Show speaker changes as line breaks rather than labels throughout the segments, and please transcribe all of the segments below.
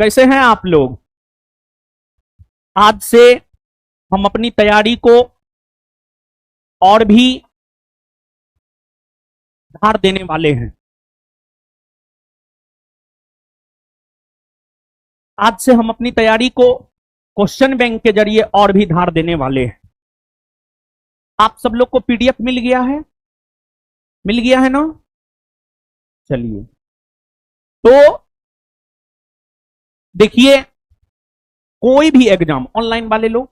कैसे हैं आप लोग? आज से हम अपनी तैयारी को और भी धार देने वाले हैं। आज से हम अपनी तैयारी को क्वेश्चन बैंक के जरिए और भी धार देने वाले हैं। आप सब लोग को पीडीएफ मिल गया है? मिल गया है ना? चलिए, तो देखिए, कोई भी एग्जाम ऑनलाइन वाले लोग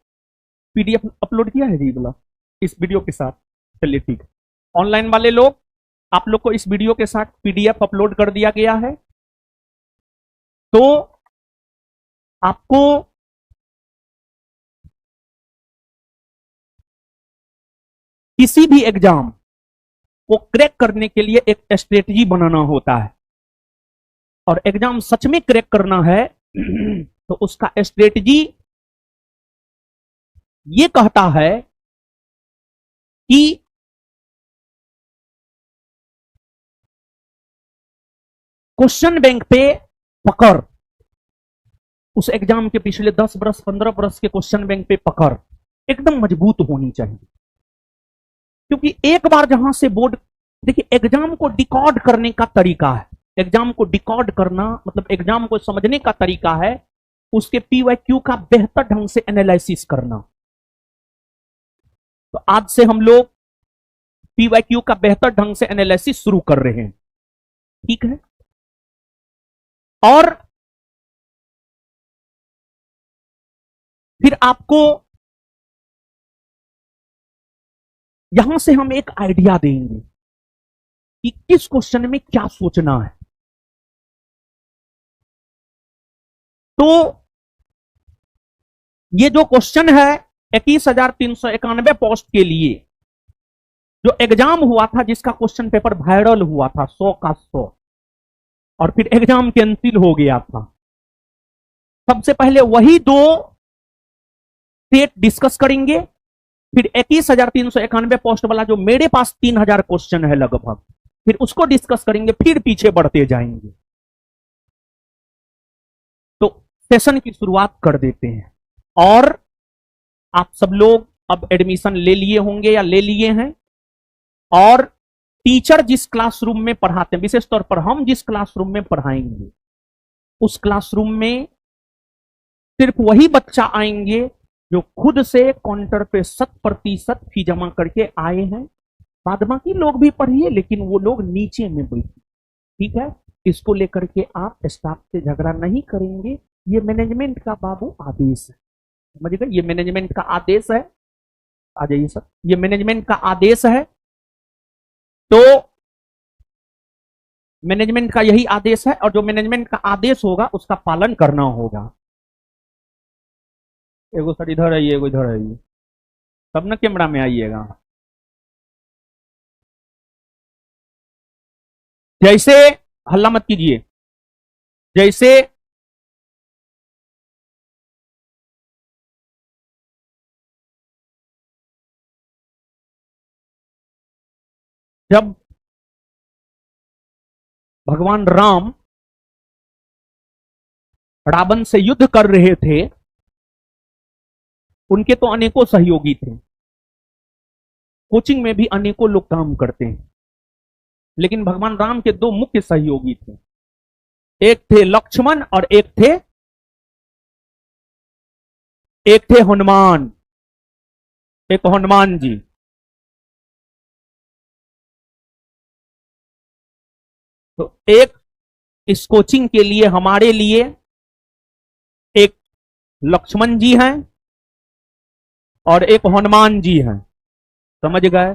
पीडीएफ अपलोड किया है जी बोला इस वीडियो के साथ। चलिए ठीक है, ऑनलाइन वाले लोग आप लोग को इस वीडियो के साथ पीडीएफ अपलोड कर दिया गया है। तो आपको किसी भी एग्जाम को क्रैक करने के लिए एक स्ट्रेटजी बनाना होता है, और एग्जाम सच में क्रैक करना है तो उसका स्ट्रेटजी ये कहता है कि क्वेश्चन बैंक पे पकड़, उस एग्जाम के पिछले 10 बरस 15 बरस के क्वेश्चन बैंक पे पकड़ एकदम मजबूत होनी चाहिए। क्योंकि एक बार जहां से बोर्ड, देखिए एग्जाम को डिकोड करने का तरीका है, एग्जाम को डिकोड करना मतलब एग्जाम को समझने का तरीका है उसके पीवाईक्यू का बेहतर ढंग से एनालिसिस करना। तो आज से हम लोग पीवाईक्यू का बेहतर ढंग से एनालिसिस शुरू कर रहे हैं, ठीक है? और फिर आपको यहां से हम एक आइडिया देंगे कि किस क्वेश्चन में क्या सोचना है। तो ये जो क्वेश्चन है 21,391 पोस्ट के लिए जो एग्जाम हुआ था, जिसका क्वेश्चन पेपर वायरल हुआ था 100 का 100, और फिर एग्जाम कैंसिल हो गया था। सबसे पहले वही दो सेट डिस्कस करेंगे, फिर 21,391 पोस्ट वाला जो मेरे पास 3,000 क्वेश्चन है लगभग, फिर उसको डिस्कस करेंगे, फिर पीछे बढ़ते जाएंगे। तो सेशन की शुरुआत कर देते हैं। और आप सब लोग अब एडमिशन ले लिए होंगे या ले लिए हैं, और टीचर जिस क्लासरूम में पढ़ाते हैं, विशेष तौर पर हम जिस क्लासरूम में पढ़ाएंगे उस क्लासरूम में सिर्फ वही बच्चा आएंगे जो खुद से काउंटर पे 100% फी जमा करके आए हैं। बाद बाकी लोग भी पढ़िए, लेकिन वो लोग नीचे में बैठे, ठीक है? इसको लेकर के आप स्टाफ से झगड़ा नहीं करेंगे, ये मैनेजमेंट का बाबू आदेश है, समझ गए? ये मैनेजमेंट का आदेश है। आ जाइए सर, ये मैनेजमेंट का आदेश है। तो मैनेजमेंट का यही आदेश है, और जो मैनेजमेंट का आदेश होगा उसका पालन करना होगा। एगो सर इधर आइए, एगो इधर आइए, तब ना कैमरा में आइएगा। जैसे हल्ला मत कीजिए, जैसे जब भगवान राम रावण से युद्ध कर रहे थे, उनके तो अनेकों सहयोगी थे, कोचिंग में भी अनेकों लोग काम करते हैं, लेकिन भगवान राम के दो मुख्य सहयोगी थे, एक थे लक्ष्मण और एक थे हनुमान, एक हनुमान जी। तो एक इस कोचिंग के लिए हमारे लिए एक लक्ष्मण जी हैं और एक हनुमान जी हैं, समझ गए?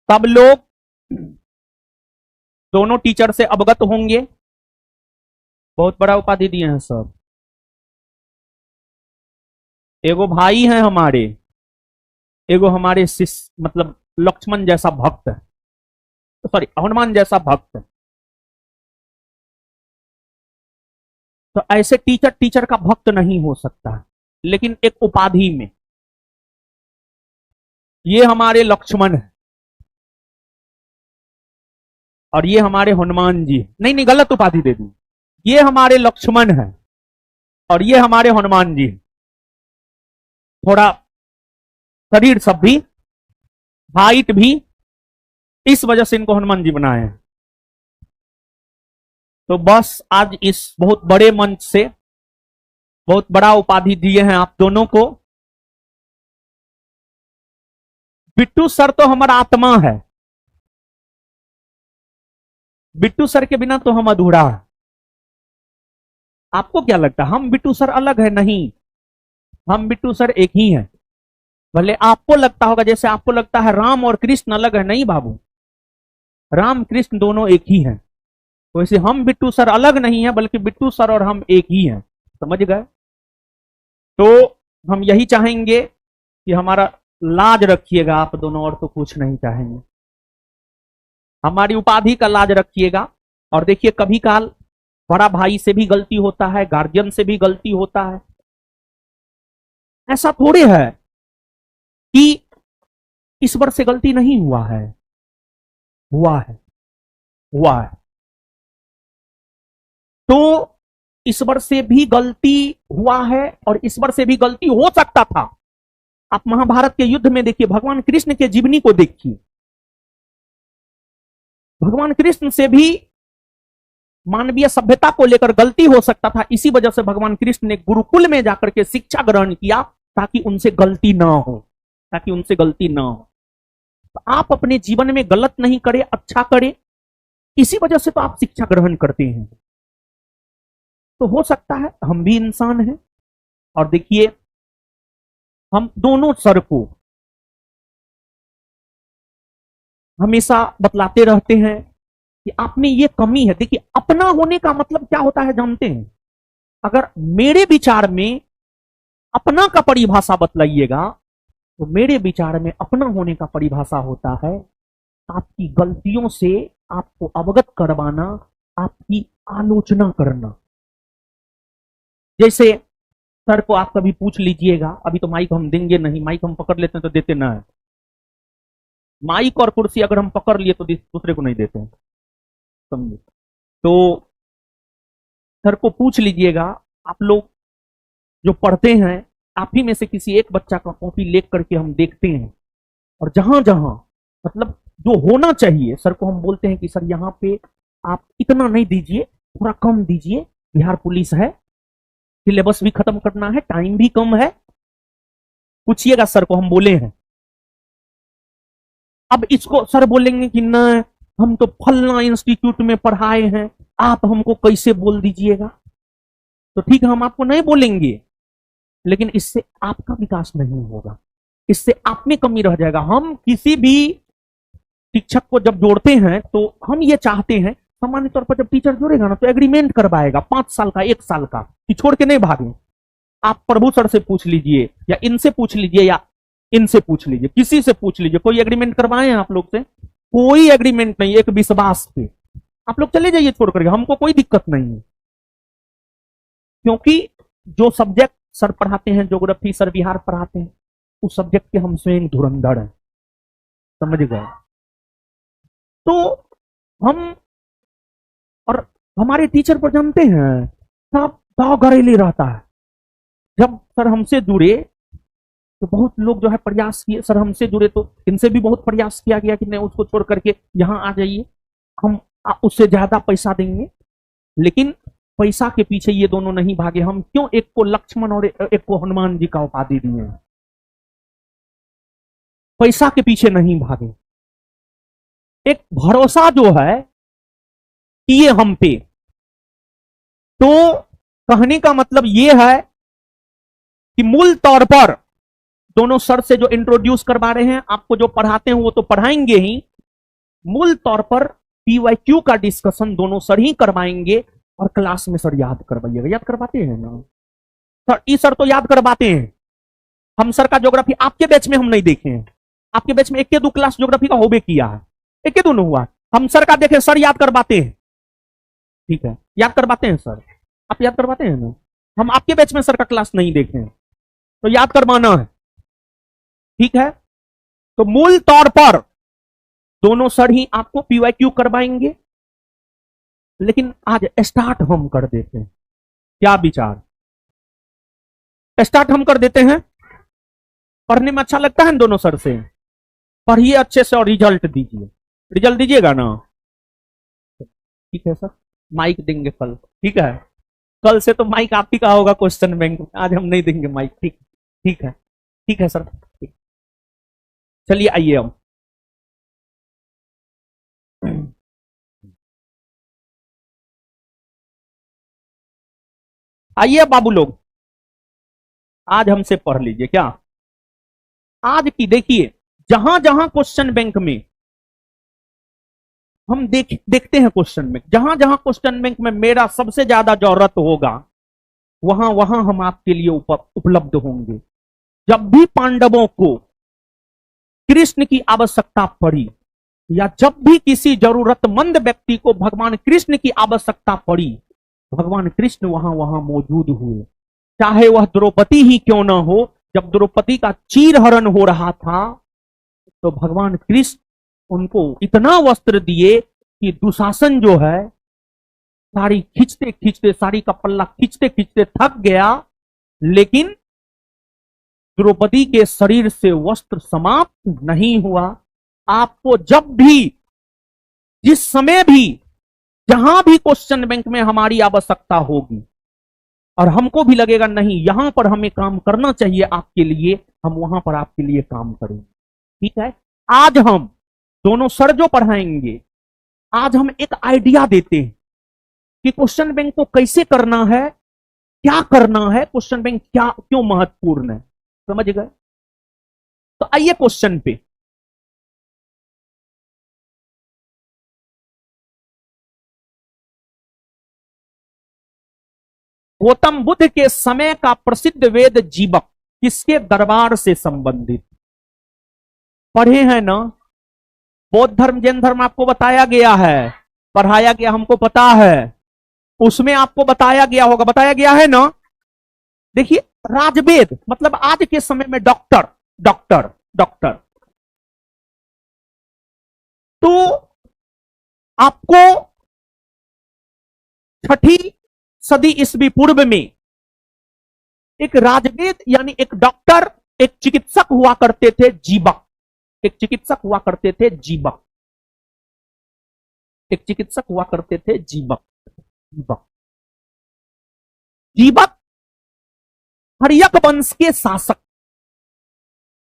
सब लोग दोनों टीचर से अवगत होंगे। बहुत बड़ा उपाधि दिए हैं सब। एगो भाई हैं हमारे, एगो हमारे शिष्य, मतलब लक्ष्मण जैसा भक्त है, सॉरी हनुमान जैसा भक्त है। तो ऐसे टीचर का भक्त नहीं हो सकता, लेकिन एक उपाधि में ये हमारे लक्ष्मण है और ये हमारे हनुमान जी। नहीं नहीं, गलत उपाधि दे दी, ये हमारे लक्ष्मण हैं और ये हमारे हनुमान जी। थोड़ा शरीर सब भी, हाइट भी, इस वजह से इनको हनुमान जी बनाए हैं। तो बस आज इस बहुत बड़े मंच से बहुत बड़ा उपाधि दिए हैं आप दोनों को। बिट्टू सर तो हमारा आत्मा है, बिट्टू सर के बिना तो हम अधूरा है। आपको क्या लगता है हम बिट्टू सर अलग है? नहीं, हम बिट्टू सर एक ही हैं। भले आपको लगता होगा, जैसे आपको लगता है राम और कृष्ण अलग है, नहीं बाबू, राम कृष्ण दोनों एक ही हैं। वैसे हम बिट्टू सर अलग नहीं है, बल्कि बिट्टू सर और हम एक ही हैं। समझ गए? तो हम यही चाहेंगे कि हमारा लाज रखिएगा आप दोनों, और तो कुछ नहीं चाहेंगे। हमारी उपाधि का लाज रखिएगा। और देखिए, कभी काल बड़ा भाई से भी गलती होता है, गार्जियन से भी गलती होता है। ऐसा थोड़े है कि ईश्वर से गलती नहीं हुआ है, हुआ है, हुआ है। तो ईश्वर से भी गलती हुआ है और ईश्वर से भी गलती हो सकता था। आप महाभारत के युद्ध में देखिए, भगवान कृष्ण के जीवनी को देखिए। भगवान कृष्ण से भी मानवीय सभ्यता को लेकर गलती हो सकता था। इसी वजह से भगवान कृष्ण ने गुरुकुल में जाकर के शिक्षा ग्रहण किया, ताकि उनसे गलती ना हो, ताकि उनसे गलती ना हो। तो आप अपने जीवन में गलत नहीं करें, अच्छा करें, इसी वजह से तो आप शिक्षा ग्रहण करते हैं। तो हो सकता है हम भी इंसान हैं। और देखिए, हम दोनों सर को हमेशा बतलाते रहते हैं कि आप में ये कमी है। देखिए, अपना होने का मतलब क्या होता है जानते हैं? अगर मेरे विचार में अपना का परिभाषा बतलाइएगा, तो मेरे विचार में अपना होने का परिभाषा होता है आपकी गलतियों से आपको अवगत करवाना, आपकी आलोचना करना। जैसे सर को आप कभी पूछ लीजिएगा, अभी तो माइक हम देंगे नहीं, माइक हम पकड़ लेते हैं तो देते ना है। माइक और कुर्सी अगर हम पकड़ लिए तो दूसरे को नहीं देते हैं, समझे? तो सर को पूछ लीजिएगा, आप लोग जो पढ़ते हैं, आप ही में से किसी एक बच्चा का कॉपी लेख करके हम देखते हैं, और जहां जहां मतलब जो होना चाहिए, सर को हम बोलते हैं कि सर यहाँ पे आप इतना नहीं दीजिए, थोड़ा कम दीजिए, बिहार पुलिस है, सिलेबस भी खत्म करना है, टाइम भी कम है, पूछिएगा सर को, हम बोले हैं। अब इसको सर बोलेंगे कि ना, हम तो फलना इंस्टीट्यूट में पढ़ाए हैं, आप हमको कैसे बोल दीजिएगा? तो ठीक है, हम आपको नहीं बोलेंगे, लेकिन इससे आपका विकास नहीं होगा, इससे आप में कमी रह जाएगा। हम किसी भी शिक्षक को जब जोड़ते हैं तो हम ये चाहते हैं, सामान्य तौर पर जब टीचर जोड़ेगा ना तो एग्रीमेंट करवाएगा 5 साल का, 1 साल का, कि छोड़ के नहीं भागे। आप प्रभु सर से पूछ लीजिए, या इनसे पूछ लीजिए, या इनसे पूछ लीजिए, किसी से पूछ लीजिए, कोई एग्रीमेंट करवाए हैं आप लोग से? कोई एग्रीमेंट नहीं, एक विश्वास पे आप लोग चले जाइए छोड़ करके, हमको कोई दिक्कत नहीं है। क्योंकि जो सब्जेक्ट सर पढ़ाते हैं, ज्योग्राफी सर बिहार पढ़ाते हैं, उस सब्जेक्ट के हम स्वयं धुरंधर हैं, समझ गए? तो हम और हमारे टीचर पर जानते हैं सब दाव घरेली रहता है। जब सर हमसे जुड़े तो बहुत लोग जो है प्रयास किए, सर हमसे जुड़े तो इनसे भी बहुत प्रयास किया गया कि नहीं, उसको छोड़ करके यहाँ आ जाइए, हम उससे ज्यादा पैसा देंगे। लेकिन पैसा के पीछे ये दोनों नहीं भागे। हम क्यों एक को लक्ष्मण और एक को हनुमान जी का उपाधि दिए हैं? पैसा के पीछे नहीं भागे। एक भरोसा जो है किए हम पे। तो कहने का मतलब यह है कि मूल तौर पर दोनों सर से जो इंट्रोड्यूस करवा रहे हैं, आपको जो पढ़ाते हैं वो तो पढ़ाएंगे ही, मूल तौर पर पीवाईक्यू का डिस्कशन दोनों सर ही करवाएंगे। और क्लास में सर याद करवाइएगा, याद करवाते हैं ना सर? ई सर तो याद करवाते हैं। हम सर का ज्योग्राफी आपके बैच में हम नहीं देखे हैं, आपके बैच में 1 के 2 क्लास ज्योग्राफी का होबे किया है, 1 के 2 हुआ। हम सर का देखे, सर याद करवाते हैं, ठीक है, याद करवाते हैं सर, आप याद करवाते हैं ना? हम आपके बैच में सर का क्लास नहीं देखे हैं, तो याद करवाना है, ठीक है? तो मूल तौर पर दोनों सर ही आपको पीवाईक्यू करवाएंगे। लेकिन आज स्टार्ट हम कर देते हैं। क्या विचार? स्टार्ट हम कर देते हैं। पढ़ने में अच्छा लगता है इन दोनों सर से। पढ़िए अच्छे से और रिजल्ट दीजिए। रिजल्ट दीजिएगा ना? ठीक है सर, माइक देंगे कल। ठीक है, कल से तो माइक आप ही का होगा क्वेश्चन बैंक में, आज हम नहीं देंगे माइक। ठीक, ठीक है, ठीक है सर। ठीक। चलिए आइए हम। आइए बाबू लोग, आज हमसे पढ़ लीजिए। क्या आज की देखिए, जहां जहां क्वेश्चन बैंक में हम देखते हैं, क्वेश्चन बैंक जहां जहां क्वेश्चन बैंक में मेरा सबसे ज्यादा जरूरत होगा, वहां वहां हम आपके लिए उपलब्ध होंगे। जब भी पांडवों को कृष्ण की आवश्यकता पड़ी, या जब भी किसी जरूरतमंद व्यक्ति को भगवान कृष्ण की आवश्यकता पड़ी, भगवान कृष्ण वहां वहां मौजूद हुए। चाहे वह द्रौपदी ही क्यों ना हो। जब द्रौपदी का चीरहरण हो रहा था, तो भगवान कृष्ण उनको इतना वस्त्र दिए कि दुशासन जो है, साड़ी खींचते खींचते, साड़ी का पल्ला खींचते खींचते थक गया, लेकिन द्रौपदी के शरीर से वस्त्र समाप्त नहीं हुआ। आपको जब भी, जिस समय भी, जहां भी क्वेश्चन बैंक में हमारी आवश्यकता होगी, और हमको भी लगेगा नहीं यहां पर हमें काम करना चाहिए आपके लिए, हम वहां पर आपके लिए काम करेंगे। ठीक है, आज हम दोनों सर जो पढ़ाएंगे, आज हम एक आइडिया देते हैं कि क्वेश्चन बैंक को कैसे करना है, क्या करना है, क्वेश्चन बैंक क्या क्यों महत्वपूर्ण है। समझ गए? तो आइए क्वेश्चन पे। गौतम बुद्ध के समय का प्रसिद्ध वेद जीवक किसके दरबार से संबंधित? पढ़े हैं ना? बौद्ध धर्म, जैन धर्म आपको बताया गया है, पढ़ाया गया, हमको पता है। उसमें आपको बताया गया होगा, बताया गया है ना? देखिए, राजवेद मतलब आज के समय में डॉक्टर, डॉक्टर, डॉक्टर। तो आपको 6ठी सदी ईस्वी पूर्व में एक राजवेद यानी एक डॉक्टर, एक चिकित्सक हुआ करते थे, जीवक। एक चिकित्सक हुआ करते थे, जीवक। एक चिकित्सक हुआ करते थे, जीवक। जीवक, जीवक हर्यक वंश के शासक,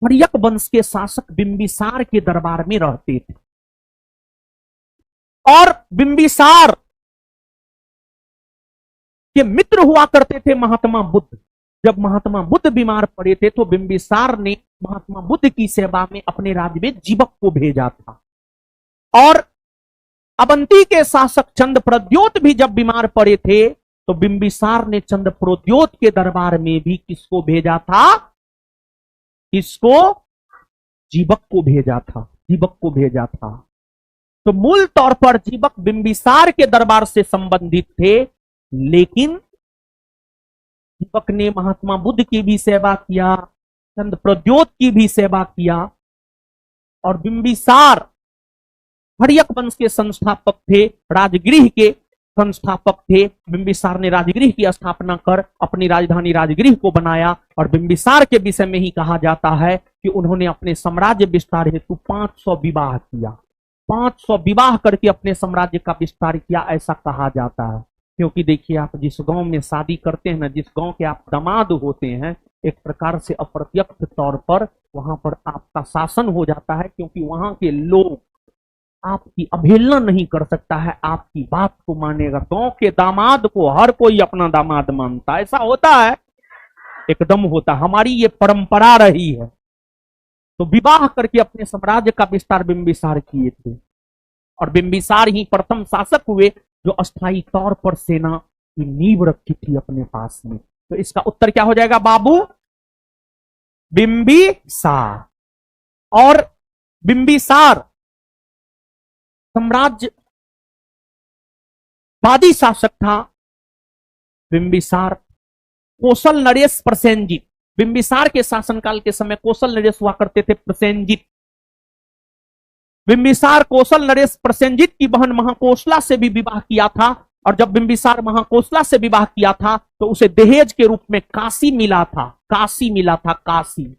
हर्यक वंश के शासक बिंबिसार के दरबार में रहते थे। और बिंबिसार के मित्र हुआ करते थे महात्मा बुद्ध। जब महात्मा बुद्ध बीमार पड़े थे, तो बिंबिसार ने महात्मा बुद्ध की सेवा में अपने राज्य में जीवक को भेजा था। और अवंती के शासक चंद्रप्रद्योत भी जब बीमार पड़े थे, तो बिंबिसार ने चंद्रप्रद्योत के दरबार में भी किसको भेजा था? किसको? जीवक को भेजा था, जीवक को भेजा था। तो मूल तौर पर जीवक बिंबिसार के दरबार से संबंधित थे, लेकिन दीपक ने महात्मा बुद्ध की भी सेवा किया, चंद्रप्रद्योत की भी सेवा किया। और बिंबिसार हर्यक वंश के संस्थापक थे, राजगृह के संस्थापक थे। बिंबिसार ने राजगृह की स्थापना कर अपनी राजधानी राजगृह को बनाया। और बिंबिसार के विषय में ही कहा जाता है कि उन्होंने अपने साम्राज्य विस्तार हेतु 500 विवाह किया। 500 विवाह करके अपने साम्राज्य का विस्तार किया, ऐसा कहा जाता है। क्योंकि देखिए, आप जिस गांव में शादी करते हैं ना, जिस गांव के आप दामाद होते हैं, एक प्रकार से अप्रत्यक्ष तौर पर वहां पर आपका शासन हो जाता है, क्योंकि वहां के लोग आपकी अवहेलना नहीं कर सकता है, आपकी बात को मानेगा। गांव के दामाद को हर कोई अपना दामाद मानता है, ऐसा होता है, एकदम होता। हमारी ये परंपरा रही है। तो विवाह करके अपने साम्राज्य का विस्तार बिंबिसार किए थे। और बिंबिसार ही प्रथम शासक हुए जो अस्थायी तौर पर सेना की नींव रखी थी अपने पास में। तो इसका उत्तर क्या हो जाएगा बाबू? बिंबिसार। और बिंबिसार साम्राज्यवादी शासक था। बिंबिसार कौशल नरेश प्रसेनजित, बिंबिसार के शासनकाल के समय कौशल नरेश हुआ करते थे प्रसेनजित। बिंबिसार कौशल नरेश प्रसेनजीत की बहन महाकोशला से भी विवाह किया था, और जब बिंबिसार महाकोशला से विवाह किया था तो उसे दहेज के रूप में काशी मिला था, काशी मिला था, काशी।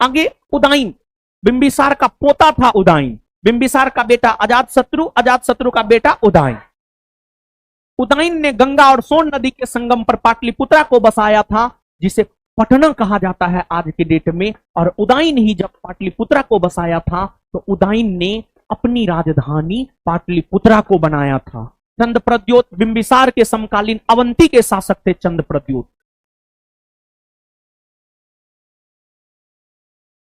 आगे उदाइन, बिंबिसार का पोता था उदाइन, बिंबिसार का बेटा अजातशत्रु, अजातशत्रु का बेटा उदाइन। उदाइन ने गंगा और सोन नदी के संगम पर पाटलिपुत्रा को बसाया था, जिसे पटना कहा जाता है आज के डेट में। और उदाइन ही जब पाटलिपुत्रा को बसाया था तो उदाइन ने अपनी राजधानी पाटलिपुत्रा को बनाया था। चंद्रप्रद्योत बिंबिसार के समकालीन अवंती के शासक थे चंद्रप्रद्योत।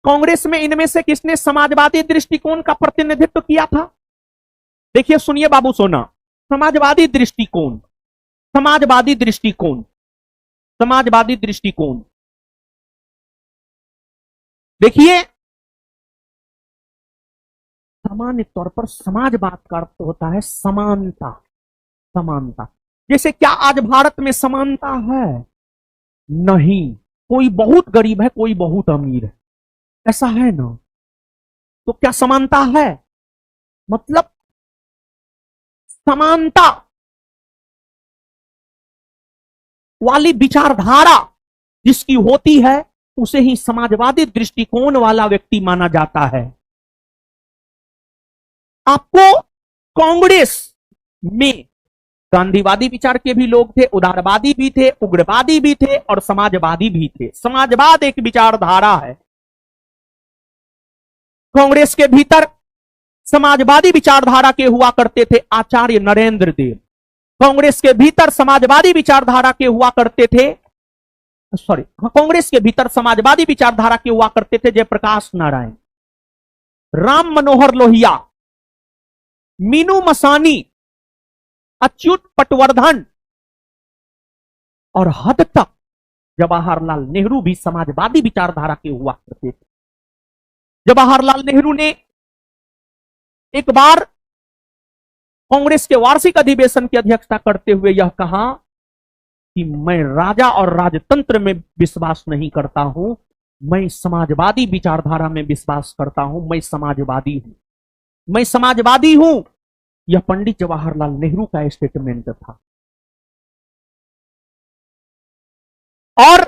कांग्रेस में इनमें से किसने समाजवादी दृष्टिकोण का प्रतिनिधित्व किया था? देखिए सुनिए बाबू सोना, समाजवादी दृष्टिकोण, समाजवादी दृष्टिकोण, समाजवादी दृष्टिकोण। देखिए सामान्य तौर पर समाजवाद का अर्थ होता है समानता, समानता। जैसे क्या आज भारत में समानता है? नहीं, कोई बहुत गरीब है, कोई बहुत अमीर है, ऐसा है ना? तो क्या समानता है? मतलब समानता वाली विचारधारा जिसकी होती है उसे ही समाजवादी दृष्टिकोण वाला व्यक्ति माना जाता है। आपको कांग्रेस में गांधीवादी विचार के भी लोग थे, उदारवादी भी थे, उग्रवादी भी थे और समाजवादी भी थे। समाजवाद एक विचारधारा है। कांग्रेस के भीतर समाजवादी विचारधारा के हुआ करते थे आचार्य नरेंद्र देव। कांग्रेस के भीतर समाजवादी विचारधारा के हुआ करते थे, कांग्रेस के भीतर समाजवादी विचारधारा के हुआ करते थे जयप्रकाश नारायण, राम मनोहर लोहिया, मीनू मसानी, अच्युत पटवर्धन और हद तक जवाहरलाल नेहरू भी समाजवादी विचारधारा के हुआ करते थे। जवाहरलाल नेहरू ने एक बार कांग्रेस के वार्षिक अधिवेशन की अध्यक्षता करते हुए यह कहा कि मैं राजा और राजतंत्र में विश्वास नहीं करता हूं, मैं समाजवादी विचारधारा में विश्वास करता हूं, मैं समाजवादी हूं, मैं समाजवादी हूं। यह पंडित जवाहरलाल नेहरू का स्टेटमेंट था। और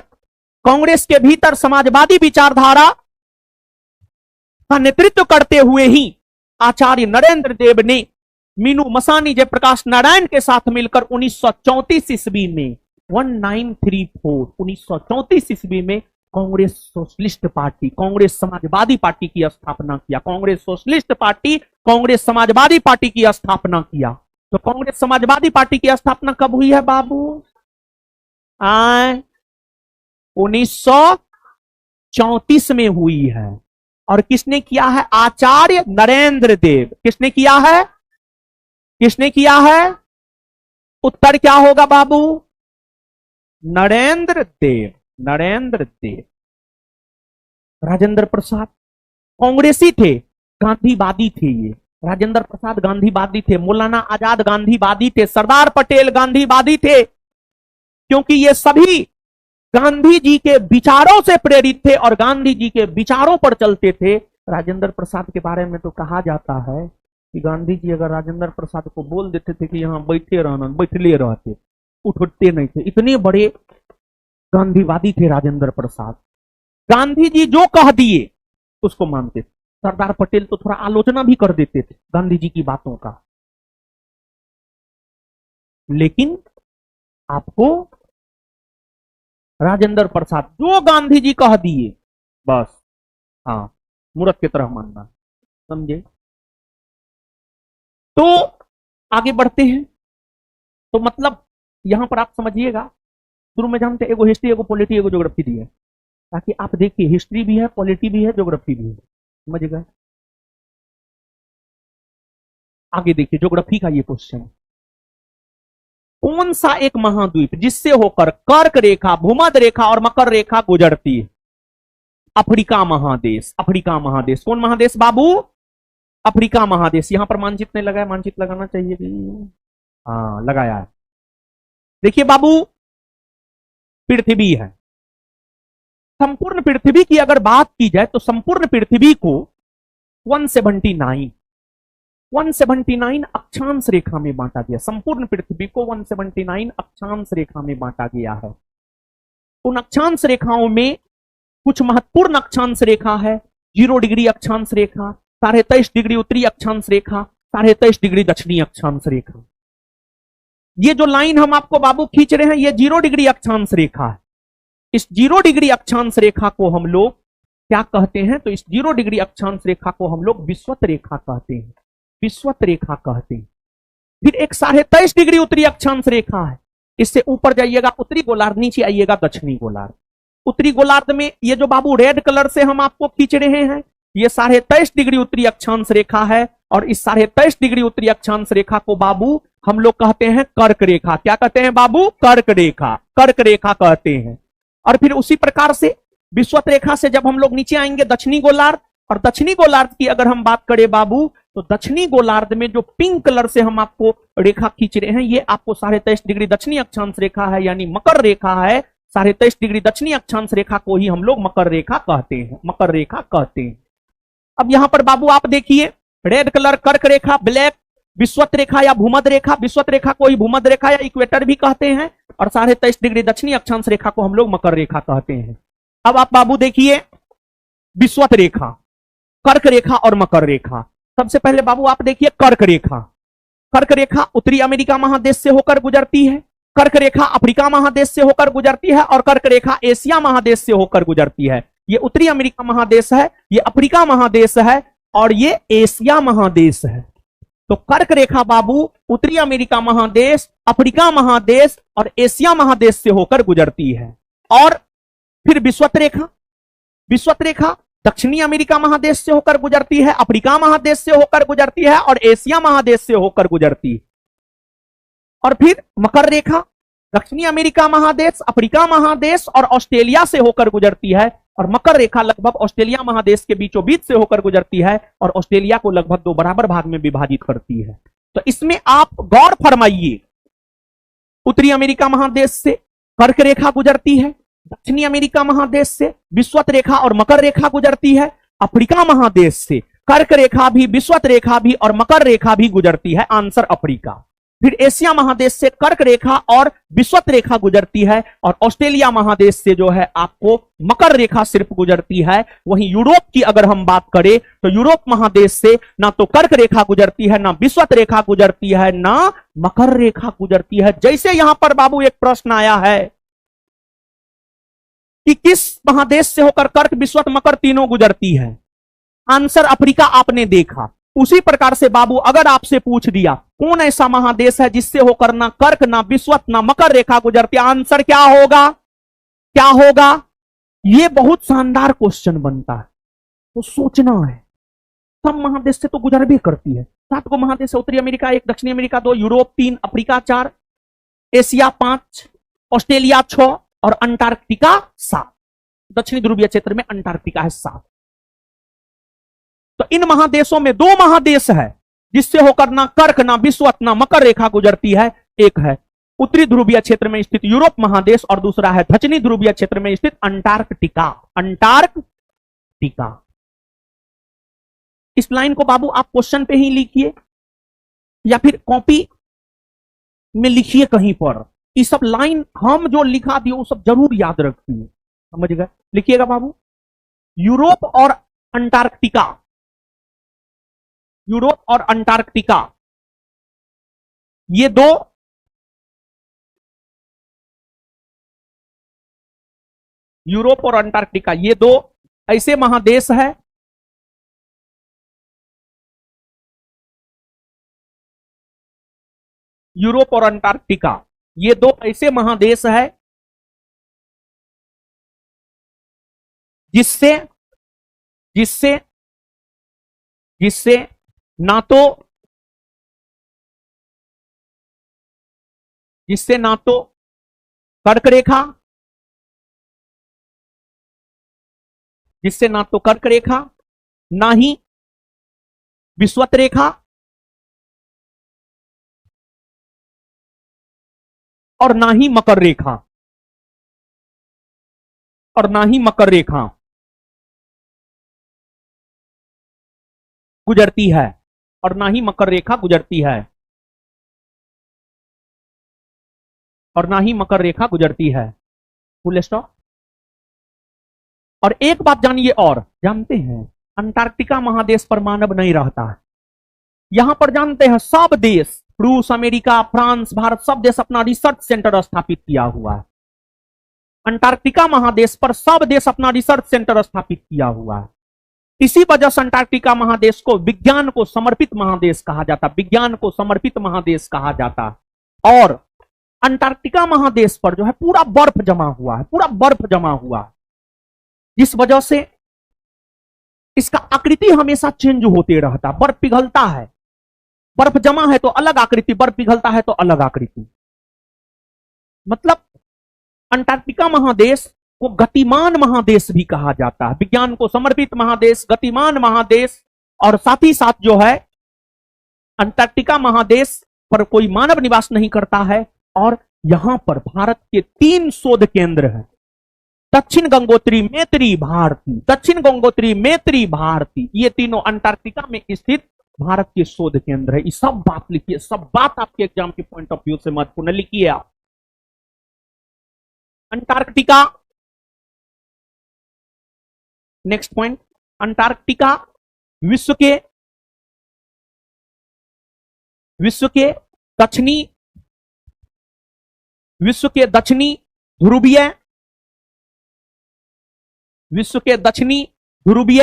कांग्रेस के भीतर समाजवादी विचारधारा का नेतृत्व करते हुए ही आचार्य नरेंद्र देव ने मीनू मसानी, जयप्रकाश नारायण के साथ मिलकर 1934 ईस्वी में 1934 ईस्वी में Congress socialist party, Congress Samajwadi party की स्थापना किया। Congress socialist party, Congress Samajwadi party की स्थापना किया। तो कांग्रेस समाजवादी पार्टी की स्थापना कब हुई है बाबू? 1934 में हुई है। और किसने किया है? आचार्य नरेंद्र देव। किसने किया है? किसने किया है? उत्तर क्या होगा बाबू? नरेंद्र देव, नरेंद्र देव। राजेंद्र प्रसाद कांग्रेसी थे, गांधीवादी थे। ये राजेंद्र प्रसाद गांधीवादी थे, मौलाना आजाद गांधीवादी थे, सरदार पटेल गांधीवादी थे, क्योंकि ये सभी गांधी जी के विचारों से प्रेरित थे और गांधी जी के विचारों पर चलते थे। राजेंद्र प्रसाद के बारे में तो कहा जाता है कि गांधी जी अगर राजेंद्र प्रसाद को बोल देते थे कि यहां बैठे रहना, बैठले रहते, उठते नहीं थे। इतने बड़े गांधीवादी थे राजेंद्र प्रसाद। गांधी जी जो कह दिए उसको मानते थे। सरदार पटेल तो थोड़ा आलोचना भी कर देते थे गांधी जी की बातों का, लेकिन आपको राजेंद्र प्रसाद जो गांधी जी कह दिए बस, हाँ, मूर्ख की तरह मानना, समझे? तो आगे बढ़ते हैं। तो मतलब यहां पर आप समझिएगा, शुरू में जानते एगो हिस्ट्री, एगो पॉलिटी, एगो ज्योग्राफी दी है, ताकि आप देखिए हिस्ट्री भी है, पॉलिटी भी है, ज्योग्राफी भी है। समझ गए? आगे देखिए ज्योग्राफी का ये क्वेश्चन, कौन सा एक महाद्वीप जिससे होकर कर्क रेखा, भूमध्य रेखा और मकर रेखा गुजरती है? अफ्रीका महादेश। अफ्रीका महादेश। कौन महादेश बाबू? अफ्रीका महादेश। यहां पर मानचित्र नहीं लगाया, मानचित्र लगाना चाहिए भी। हाँ, लगाया है। देखिए बाबू, पृथ्वी है। संपूर्ण पृथ्वी की अगर बात की जाए तो संपूर्ण पृथ्वी को 179 179 अक्षांश रेखा में बांटा गया। संपूर्ण पृथ्वी को 179 अक्षांश रेखा में बांटा गया है। उन अक्षांश रेखाओं में कुछ महत्वपूर्ण अक्षांश रेखा है। 0 डिग्री अक्षांश रेखा, 23.5 डिग्री उत्तरी अक्षांश रेखा, 23.5 डिग्री दक्षिणी अक्षांश रेखा। ये जो लाइन हम आपको बाबू खींच रहे हैं, ये 0 डिग्री अक्षांश रेखा है। इस 0 डिग्री अक्षांश रेखा को हम लोग क्या कहते हैं? तो इस 0 डिग्री अक्षांश रेखा को हम लोग विषुवत रेखा कहते हैं। विषुवत रेखा कहते हैं। फिर एक 23.5 डिग्री उत्तरी अक्षांश रेखा है। इससे ऊपर जाइएगा उत्तरी गोलार्ध, नीचे आइएगा दक्षिणी गोलार्ध। उत्तरी गोलार्ध में ये जो बाबू रेड कलर से हम आपको खींच रहे हैं, ये 23.5 डिग्री उत्तरी अक्षांश रेखा है। और इस 23.5 डिग्री उत्तरी अक्षांश रेखा को बाबू हम लोग कहते हैं कर्क रेखा। क्या कहते हैं बाबू? कर्क रेखा। कर्क रेखा कहते हैं। और फिर उसी प्रकार से विषुवत रेखा से जब हम लोग नीचे आएंगे दक्षिणी गोलार्ध, और दक्षिणी गोलार्ध की अगर हम बात करें बाबू, तो दक्षिणी गोलार्ध में जो पिंक कलर से हम आपको रेखा खींच रहे हैं, ये आपको 23.5 डिग्री दक्षिणी अक्षांश रेखा है, यानी मकर रेखा है। 23.5 डिग्री दक्षिणी अक्षांश रेखा को ही हम लोग मकर रेखा कहते हैं। मकर रेखा कहते हैं। अब यहां पर बाबू आप देखिए, रेड कलर कर्क रेखा, ब्लैक विषुवत रेखा या भूमध्य रेखा। विषुवत रेखा को ही भूमध्य रेखा या इक्वेटर भी कहते हैं, और 23.5 डिग्री दक्षिणी अक्षांश रेखा को हम लोग मकर रेखा कहते हैं। अब आप बाबू देखिए, विषुवत रेखा, कर्क रेखा और मकर रेखा। सबसे पहले बाबू आप देखिए कर्क रेखा। कर्क रेखा उत्तरी अमेरिका महादेश से होकर गुजरती है, कर्क रेखा अफ्रीका महादेश से होकर गुजरती है, और कर्क रेखा एशिया महादेश से होकर गुजरती है। ये उत्तरी अमेरिका महादेश है, ये अफ्रीका महादेश है, और ये एशिया महादेश है। तो कर्क रेखा बाबू उत्तरी अमेरिका महादेश, अफ्रीका महादेश और एशिया महादेश से होकर गुजरती है। और फिर विषुवत रेखा, विषुवत रेखा दक्षिणी अमेरिका महादेश से होकर गुजरती है, अफ्रीका महादेश से होकर गुजरती है, और एशिया महादेश से होकर गुजरती है। और फिर मकर रेखा दक्षिणी अमेरिका महादेश, अफ्रीका महादेश और ऑस्ट्रेलिया से होकर गुजरती है। और मकर रेखा लगभग ऑस्ट्रेलिया महादेश के बीचों बीच से होकर गुजरती है, और ऑस्ट्रेलिया को लगभग 2 बराबर भाग में विभाजित करती है। तो इसमें आप गौर फरमाइए, उत्तरी अमेरिका महादेश से कर्क रेखा गुजरती है, दक्षिणी अमेरिका महादेश से विषुवत रेखा और मकर रेखा गुजरती है, अफ्रीका महादेश से कर्क रेखा भी, विषुवत रेखा भी और मकर रेखा भी गुजरती है। Answer Africa. फिर एशिया महादेश से कर्क रेखा और विषुवत रेखा गुजरती है, और ऑस्ट्रेलिया महादेश से जो है आपको मकर रेखा सिर्फ गुजरती है। वहीं यूरोप की अगर हम बात करें, तो यूरोप महादेश से ना तो कर्क रेखा गुजरती है, ना विषुवत रेखा गुजरती है, ना मकर रेखा गुजरती है। जैसे यहां पर बाबू एक प्रश्न आया है कि किस महादेश से होकर कर्क, विषुवत, मकर तीनों गुजरती है, आंसर अफ्रीका आपने देखा। उसी प्रकार से बाबू अगर आपसे पूछ दिया कौन ऐसा महादेश है जिससे होकर ना कर्क, ना विषुवत, ना मकर रेखा गुजरती, आंसर क्या होगा? क्या होगा? यह बहुत शानदार क्वेश्चन बनता है, तो सोचना है। सब महादेश से तो गुजर भी करती है। 7 को महादेश है, उत्तरी अमेरिका 1, दक्षिणी America 2, Europe 3, Africa 4, Asia 5, Australia 6 और अंटार्कटिका 7। दक्षिणी ध्रुवीय क्षेत्र में अंटार्कटिका है 7। तो इन महादेशों में 2 महादेश है जिससे होकर ना कर्क, ना विषुवत, ना मकर रेखा गुजरती है। एक है उत्तरी ध्रुवीय क्षेत्र में स्थित यूरोप महादेश, और दूसरा है दक्षिणी ध्रुवीय क्षेत्र में स्थित अंटार्कटिका। अंटार्कटिका। इस लाइन को बाबू आप क्वेश्चन पे ही लिखिए या फिर कॉपी में लिखिए कहीं पर। ये सब लाइन हम जो लिखा दिए वो सब जरूर याद रखिए, समझ गए? लिखिएगा बाबू, यूरोप और अंटार्कटिका, यूरोप और अंटार्कटिका, ये 2 यूरोप और अंटार्कटिका, ये 2 ऐसे महादेश है यूरोप और अंटार्कटिका, ये 2 ऐसे महादेश है जिससे जिससे जिससे ना तो कर्क रेखा, जिससे ना तो कर्क रेखा, ना ही विषुवत रेखा और ना ही मकर रेखा, और ना ही मकर रेखा। गुजरती है और ना ही मकर रेखा गुजरती है, और ना ही मकर रेखा गुजरती है। Full stop. और एक बात जानिए और, जानते हैं अंटार्कटिका महादेश पर मानव नहीं रहता है। यहां पर जानते हैं सब देश, रूस, अमेरिका, फ्रांस, भारत, सब देश अपना रिसर्च सेंटर स्थापित किया हुआ है। अंटार्कटिका महादेश पर सब देश अपना रिसर्च सेंटर स्थापित किया हुआ है। इसी वजह से अंटार्कटिका महादेश को विज्ञान को समर्पित महादेश कहा जाता, विज्ञान को समर्पित महादेश कहा जाता। और अंटार्कटिका महादेश पर जो है पूरा बर्फ जमा हुआ है, पूरा बर्फ जमा हुआ है, जिस वजह से इसका आकृति हमेशा चेंज होते रहता। बर्फ पिघलता है, बर्फ जमा है तो अलग आकृति, बर्फ पिघलता है तो अलग आकृति। मतलब अंटार्कटिका महादेश को गतिमान महादेश भी कहा जाता है, विज्ञान को समर्पित महादेश, गतिमान महादेश। और साथ ही साथ जो है अंटार्कटिका महादेश पर कोई मानव निवास नहीं करता है। और यहां पर भारत के 3 शोध केंद्र हैं, दक्षिण गंगोत्री, मैत्री, भारती। दक्षिण गंगोत्री, मैत्री, भारती, ये तीनों अंटार्कटिका में स्थित भारत के शोध केंद्र है। ये सब बात लिखिए, सब बात आपके एग्जाम के पॉइंट ऑफ व्यू से महत्वपूर्ण लिखिए आप। अंटार्कटिका, नेक्स्ट पॉइंट, अंटार्कटिका विश्व के दक्षिणी ध्रुवीय, विश्व के दक्षिणी ध्रुवीय,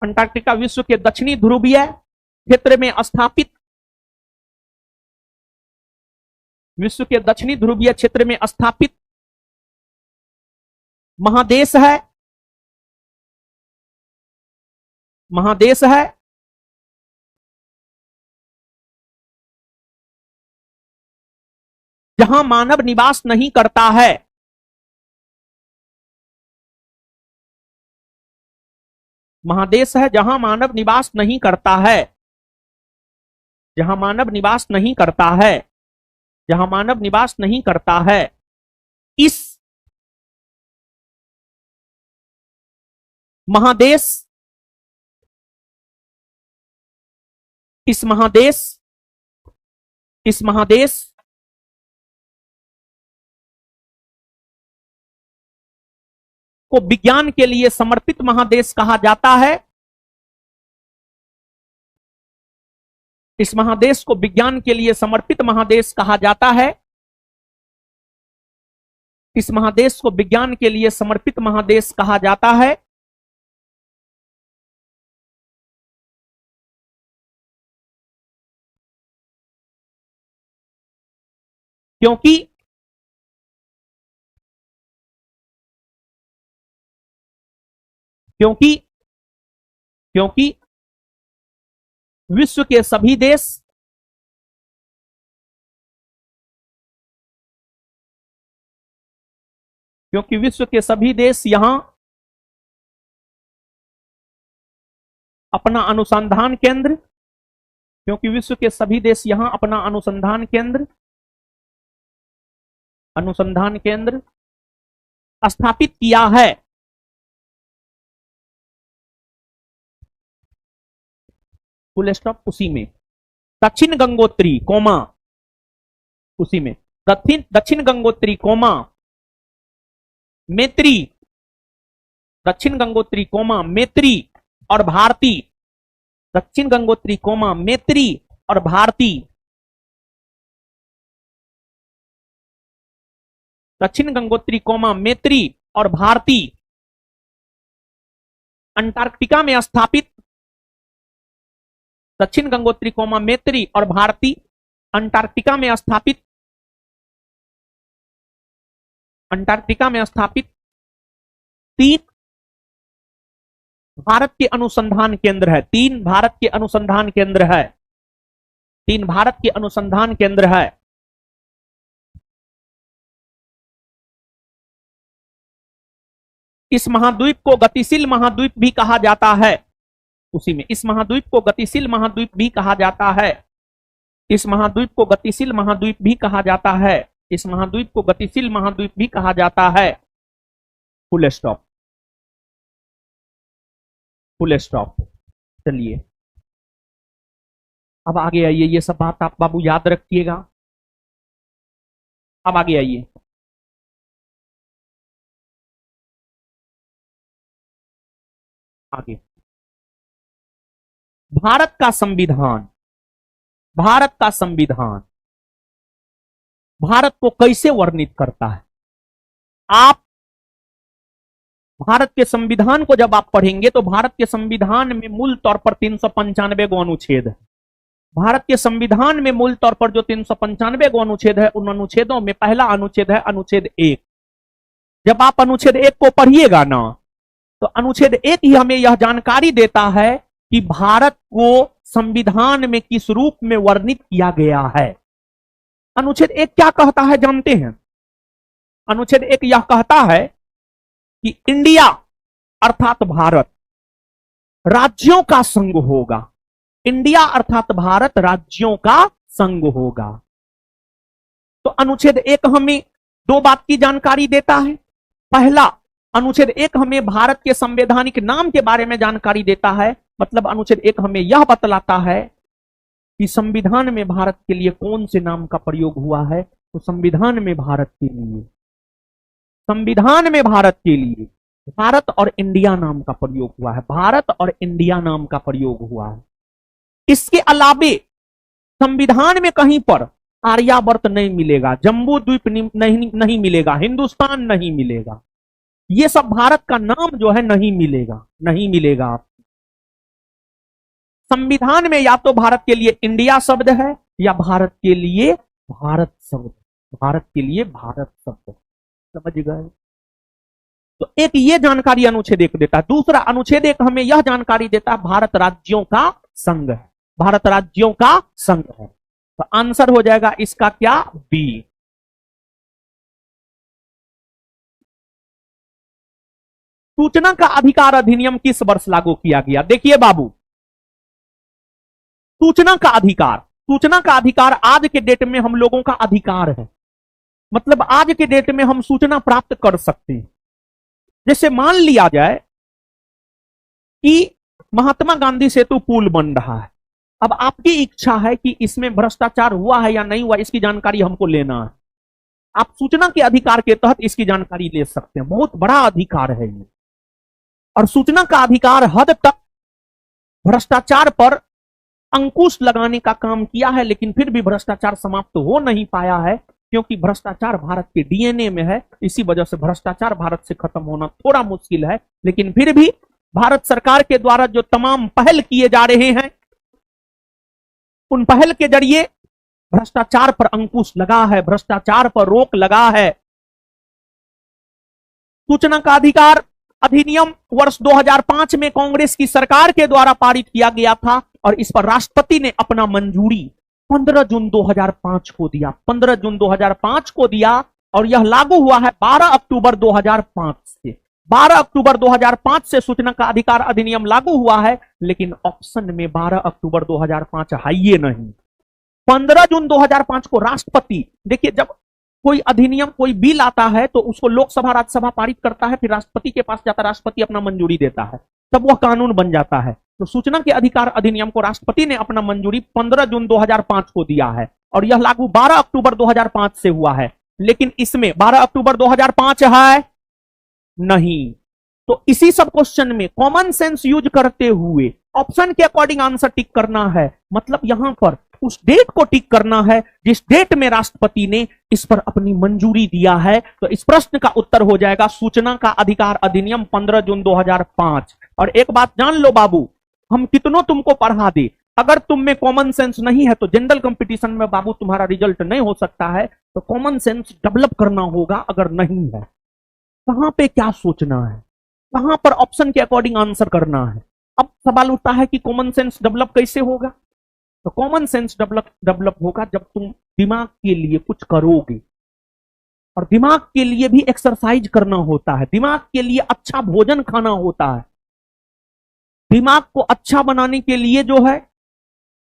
अंटार्कटिका विश्व के दक्षिणी ध्रुवीय क्षेत्र में स्थापित, विश्व के दक्षिणी ध्रुवीय क्षेत्र में स्थापित महादेश है, महादेश है। जहां मानव निवास नहीं करता है, महादेश है जहां मानव निवास नहीं करता है, जहां मानव निवास नहीं करता है, जहां मानव निवास नहीं करता है। इस महादेश, इस महादेश, इस महादेश को विज्ञान के लिए समर्पित महादेश कहा जाता है। इस महादेश को विज्ञान के लिए समर्पित महादेश कहा जाता है। इस महादेश को विज्ञान के लिए समर्पित महादेश कहा जाता है। क्योंकि क्योंकि क्योंकि विश्व के सभी देश, क्योंकि विश्व के सभी देश यहां अपना अनुसंधान केंद्र, क्योंकि विश्व के सभी देश यहां अपना अनुसंधान केंद्र स्थापित किया है। Full stop. उसी में दक्षिण गंगोत्री कोमा, उसी में दक्षिण गंगोत्री कोमा मैत्री, दक्षिण गंगोत्री कोमा मैत्री और भारती, दक्षिण गंगोत्री कोमा मैत्री और भारती, दक्षिण गंगोत्री कोमा मैत्री और भारती अंटार्कटिका में स्थापित, दक्षिण गंगोत्री कोमा मैत्री और भारती अंटार्कटिका में स्थापित, अंटार्कटिका में स्थापित 3 भारत के अनुसंधान केंद्र है। 3 भारत के अनुसंधान केंद्र है। 3 भारत के अनुसंधान केंद्र है। इस महाद्वीप को गतिशील महाद्वीप भी कहा जाता है। उसी में इस महाद्वीप को गतिशील महाद्वीप भी कहा जाता है। इस महाद्वीप को गतिशील महाद्वीप भी कहा जाता है। इस महाद्वीप को गतिशील महाद्वीप भी कहा जाता है। Full stop. Full stop. चलिए अब आगे आइए, ये सब बात आप बाबू याद रखिएगा। अब आगे आइए, आगे भारत का संविधान, भारत का संविधान भारत को कैसे वर्णित करता है? आप भारत के संविधान को जब आप पढ़ेंगे तो भारत के संविधान में मूल तौर पर 395 गो अनुच्छेद है। भारत के संविधान में मूल तौर पर जो 395 गो अनुच्छेद है, उन अनुच्छेदों में पहला अनुच्छेद है अनुच्छेद 1। जब आप अनुच्छेद 1 को पढ़िएगा ना, तो अनुच्छेद 1 ही हमें यह जानकारी देता है कि भारत को संविधान में किस रूप में वर्णित किया गया है। अनुच्छेद 1 क्या कहता है जानते हैं? अनुच्छेद 1 यह कहता है कि इंडिया अर्थात भारत राज्यों का संघ होगा। इंडिया अर्थात भारत राज्यों का संघ होगा। तो अनुच्छेद 1 हमें दो बात की जानकारी देता है। पहला, अनुच्छेद 1 हमें भारत के संवैधानिक नाम के बारे में जानकारी देता है। मतलब अनुच्छेद 1 हमें यह बतलाता है कि संविधान में भारत के लिए कौन से नाम का प्रयोग हुआ है। तो संविधान में भारत के लिए, संविधान में भारत के लिए भारत और इंडिया नाम का प्रयोग हुआ है। भारत और इंडिया नाम का प्रयोग हुआ है। इसके अलावे संविधान में कहीं पर आर्यावर्त नहीं मिलेगा, जम्बू द्वीप नहीं मिलेगा, हिंदुस्तान नहीं मिलेगा। ये सब भारत का नाम जो है नहीं मिलेगा, नहीं मिलेगा। आप संविधान में या तो भारत के लिए इंडिया शब्द है या भारत के लिए भारत शब्द, भारत के लिए भारत शब्द। समझ गए? तो एक ये जानकारी अनुच्छेद 1 देता है। दूसरा, अनुच्छेद 1 हमें यह जानकारी देता है भारत राज्यों का संघ है, भारत राज्यों का संघ है। तो आंसर हो जाएगा इसका क्या? बी। सूचना का अधिकार अधिनियम किस वर्ष लागू किया गया? देखिए बाबू, सूचना का अधिकार, सूचना का अधिकार आज के डेट में हम लोगों का अधिकार है। मतलब आज के डेट में हम सूचना प्राप्त कर सकते हैं। जैसे मान लिया जाए कि महात्मा गांधी सेतु पुल बन रहा है। अब आपकी इच्छा है कि इसमें भ्रष्टाचार हुआ है या नहीं हुआ, इसकी जानकारी हमको लेना है। आप सूचना के अधिकार के तहत इसकी जानकारी ले सकते हैं। बहुत बड़ा अधिकार है ये। और सूचना का अधिकार हद तक भ्रष्टाचार पर अंकुश लगाने का काम किया है, लेकिन फिर भी भ्रष्टाचार समाप्त हो नहीं पाया है, क्योंकि भ्रष्टाचार भारत के डीएनए में है। इसी वजह से भ्रष्टाचार भारत से खत्म होना थोड़ा मुश्किल है। लेकिन फिर भी भारत सरकार के द्वारा जो तमाम पहल किए जा रहे हैं, उन पहल के जरिए भ्रष्टाचार पर अंकुश लगा है, भ्रष्टाचार पर रोक लगा है। सूचना का अधिकार अधिनियम वर्ष 2005 में कांग्रेस की सरकार के द्वारा पारित किया गया था और इस पर राष्ट्रपति ने अपना मंजूरी 15 जून 2005 को दिया। 15 जून 2005 को दिया और यह लागू हुआ है 12 अक्टूबर 2005 से। 12 अक्टूबर 2005 से सूचना का अधिकार अधिनियम लागू हुआ है, लेकिन ऑप्शन में 12 अक्टूबर 2005 है ही नहीं। 15 जून 2005 को राष्ट्रपति, देखिए जब कोई अधिनियम, कोई बिल आता है तो उसको लोकसभा राज्यसभा पारित करता है, फिर राष्ट्रपति के पास जाता है, राष्ट्रपति अपना मंजूरी देता है, तब वह कानून बन जाता है। तो सूचना के अधिकार अधिनियम को राष्ट्रपति ने अपना मंजूरी 15 जून 2005 को दिया है और यह लागू 12 अक्टूबर 2005 से हुआ है। लेकिन इसमें 12 अक्टूबर 2005 है नहीं। तो इसी सब क्वेश्चन में कॉमन सेंस यूज करते हुए ऑप्शन के अकॉर्डिंग आंसर टिक करना है। मतलब यहां पर उस डेट को टिक करना है जिस डेट में राष्ट्रपति ने इस पर अपनी मंजूरी दिया है। तो इस प्रश्न का उत्तर हो जाएगा सूचना का अधिकार अधिनियम 15 जून 2005। और एक बात जान लो बाबू, हम कितनों तुमको पढ़ा दे, अगर तुम में कॉमन सेंस नहीं है तो जनरल कंपटीशन में बाबू तुम्हारा रिजल्ट नहीं हो सकता है। तो कॉमन सेंस डेवलप करना होगा। अगर नहीं है, कहां पे क्या सोचना है, कहां पर ऑप्शन के अकॉर्डिंग आंसर करना है। अब सवाल उठता है कि कॉमन सेंस डेवलप कैसे होगा? तो कॉमन सेंस डेवलप होगा जब तुम दिमाग के लिए कुछ करोगे। और दिमाग के लिए भी एक्सरसाइज करना होता है, दिमाग के लिए अच्छा भोजन खाना होता है, दिमाग को अच्छा बनाने के लिए जो है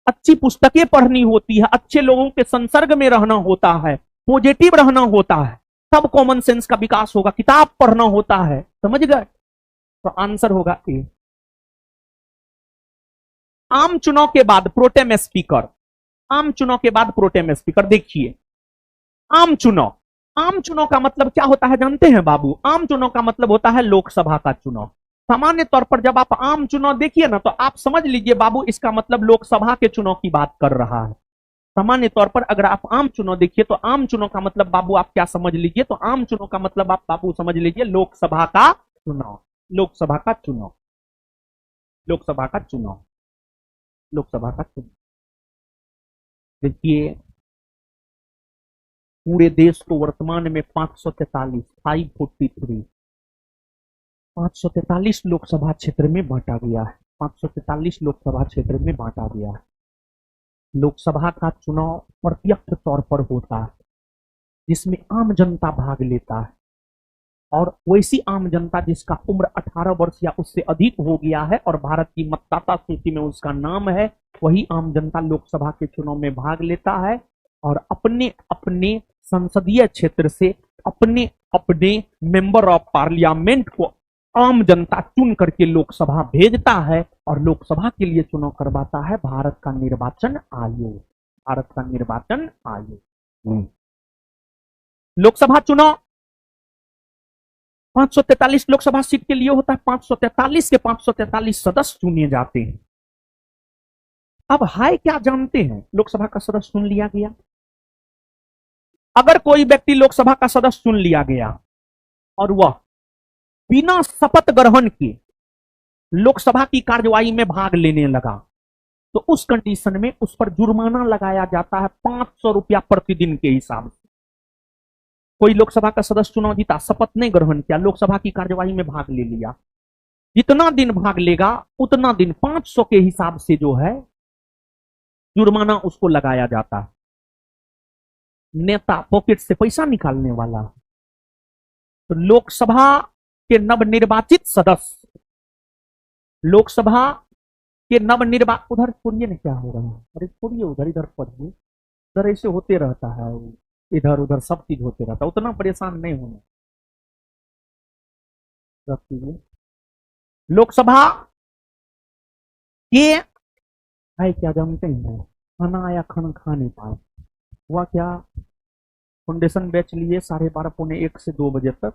अच्छी पुस्तकें पढ़नी होती है, अच्छे लोगों के संसर्ग में रहना होता है, पॉजिटिव रहना होता है, तब कॉमन सेंस का विकास होगा। किताब पढ़ना होता है। समझ गए? तो आंसर होगा ए। आम चुनाव के बाद प्रोटेम स्पीकर, आम चुनाव के बाद प्रोटेम स्पीकर। देखिए आम चुनाव, आम चुनाव का मतलब क्या होता है जानते हैं बाबू? आम चुनाव का मतलब होता है लोकसभा का चुनाव। सामान्य तौर पर जब आप आम चुनाव देखिए ना तो आप समझ लीजिए बाबू इसका मतलब लोकसभा के चुनाव की बात कर रहा है। सामान्य तौर पर अगर आप आम चुनाव देखिए तो आम चुनाव का मतलब बाबू आप क्या समझ लीजिए? तो आम चुनाव का मतलब आप बाबू समझ लीजिए लोकसभा का चुनाव, लोकसभा का चुनाव, लोकसभा का चुनाव, लोकसभा का चुनाव। देखिए पूरे देश को वर्तमान में 543 543 लोकसभा क्षेत्र में बांटा गया है। 543 लोकसभा क्षेत्र में बांटा गया है। लोकसभा का चुनाव प्रत्यक्ष तौर पर होता है जिसमें आम जनता भाग लेता है, और वैसी आम जनता जिसका उम्र 18 वर्ष या उससे अधिक हो गया है और भारत की मतदाता सूची में उसका नाम है, वही आम जनता लोकसभा के चुनाव में भाग लेता है और अपने अपने संसदीय क्षेत्र से अपने अपने मेंबर ऑफ पार्लियामेंट को आम जनता चुन करके लोकसभा भेजता है और लोकसभा के लिए चुनाव करवाता है भारत का निर्वाचन आयोग, भारत का निर्वाचन आयोग। लोकसभा चुनाव 543 लोकसभा सीट के लिए होता है। 543 के 543 सदस्य चुने जाते हैं। अब हाय क्या जानते हैं? लोकसभा का सदस्य चुन लिया गया। अगर कोई व्यक्ति लोकसभा का सदस्य चुन लिया गया और वह बिना शपथ ग्रहण के लोकसभा की कार्यवाही में भाग लेने लगा तो उस कंडीशन में उस पर जुर्माना लगाया जाता है 500 रुपया प्रतिदिन के हिसाब से। कोई लोकसभा का सदस्य चुनाव जीता, शपथ नहीं ग्रहण किया, लोकसभा की कार्यवाही में भाग ले लिया, जितना दिन भाग लेगा उतना दिन 500 के हिसाब से जो है जुर्माना उसको लगाया जाता है। नेता पॉकेट से पैसा निकालने वाला। तो लोकसभा के नवनिर्वाचित सदस्य, लोकसभा के नवनिर्वाचित, उधर छोड़िए ना क्या हो रहा है, अरे छोड़िए उधर, इधर पढ़िए, उधर ऐसे होते रहता है, इधर उधर सब चीज होते रहता है, उतना परेशान नहीं होना। लोकसभा के है क्या जानते हैं? खाना आया, खाना खा नहीं पाए, हुआ क्या? फाउंडेशन बैच लिए 12:30 पौने 1 से 2 बजे तक,